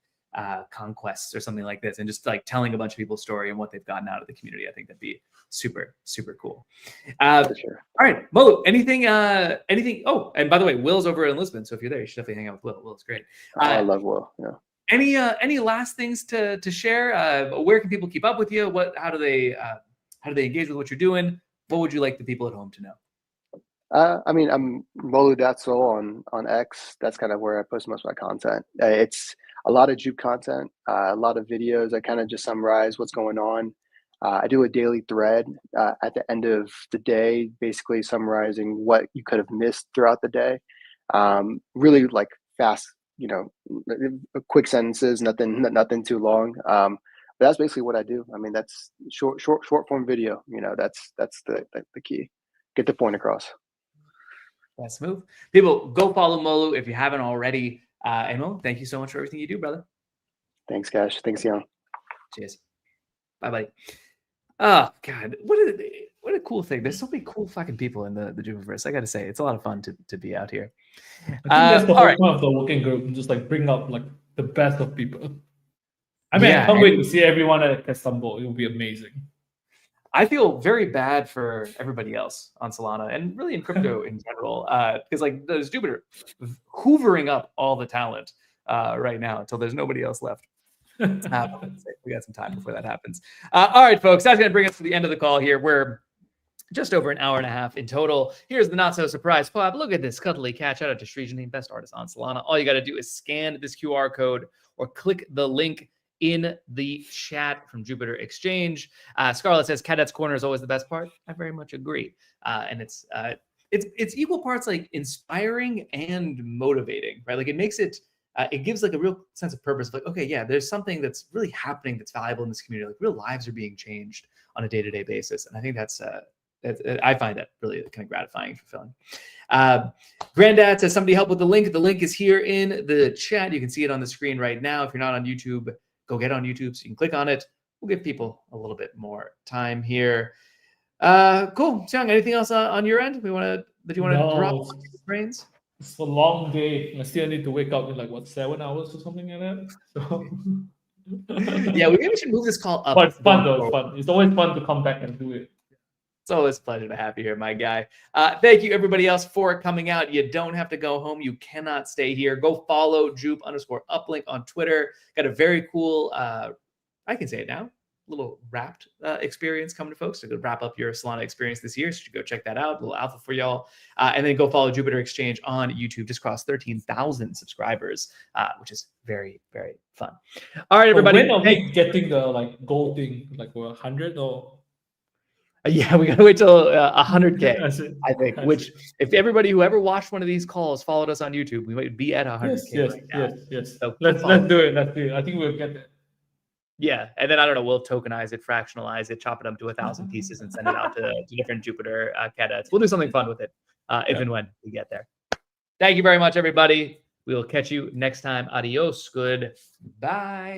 conquests or something like this, and just like telling a bunch of people's story and what they've gotten out of the community. I think that'd be super cool. For sure. All right, Molu, anything? Oh, and by the way, Will's over in Lisbon, so if you're there, you should definitely hang out with Will. Will's great. I love Will. Yeah. Any last things to share? Where can people keep up with you? How do they engage with what you're doing? What would you like the people at home to know? I mean, I'm Molu on X. That's kind of where I post most of my content. It's a lot of Jupe content, a lot of videos. I kind of just summarize what's going on. I do a daily thread at the end of the day, basically summarizing what you could have missed throughout the day. Really like fast, quick sentences, nothing too long. But that's basically what I do. I mean, that's short form video. That's the key. Get the point across. That's smooth. People, go follow Molu if you haven't already. And Molu, thank you so much for everything you do, brother. Thanks, Cash. Thanks, Young. Cheers. Bye, buddy. Oh God, what a cool thing. There's so many cool fucking people in the Jupuverse. I got to say, it's a lot of fun to be out here. I think that's the whole right. point of the working group, just like bring up like the best of people. I mean, I can't wait to see everyone at Catstanbul. It will be amazing. I feel very bad for everybody else on Solana and really in crypto in general, because like there's Jupiter hoovering up all the talent right now until there's nobody else left. We got some time before that happens. All right, folks, that's going to bring us to the end of the call here. We're just over an hour and a half in total. Here's the not so surprised POAP. Look at this cuddly cat. Shout out to Srijani, best artist on Solana. All you got to do is scan this QR code or click the link in the chat from Jupiter Exchange. Scarlett says Cadets Corner is always the best part. I very much agree. And it's equal parts like inspiring and motivating, right? Like it makes it, it gives like a real sense of purpose. Like, okay, yeah, there's something that's really happening that's valuable in this community. Like real lives are being changed on a day-to-day basis. And I think that's, I find that really kind of gratifying and fulfilling. Granddad says, somebody help with the link. The link is here in the chat. You can see it on the screen right now. If you're not on YouTube, go get on YouTube so you can click on it. We'll give people a little bit more time here. Cool. Xiang, anything else on your end? Do you want to drop on your brains? It's a long day. I still need to wake up in like 7 hours or something like that. So yeah, we maybe should move this call up. But it's fun though. It's fun. It's always fun to come back and do it. It's always a pleasure to have you here, my guy. Thank you, everybody else, for coming out. You don't have to go home. You cannot stay here. Go follow Jupe_Uplink on Twitter. Got a very cool, I can say it now, little wrapped experience coming to folks. So go wrap up your Solana experience this year. So you should go check that out. A little alpha for y'all. And then go follow Jupiter Exchange on YouTube. Just crossed 13,000 subscribers, which is very, very fun. All right, everybody. When are we getting the gold thing? Like 100 or? Yeah, we gotta wait till 100K, I think. Which, if everybody who ever watched one of these calls followed us on YouTube, we might be at 100K. Yes. So let's do it. I think we'll get there. Yeah, and then I don't know, we'll tokenize it, fractionalize it, chop it up to 1,000 pieces, and send it out to different Jupiter cadets. We'll do something fun with it if and when we get there. Thank you very much, everybody. We will catch you next time. Adios. Goodbye.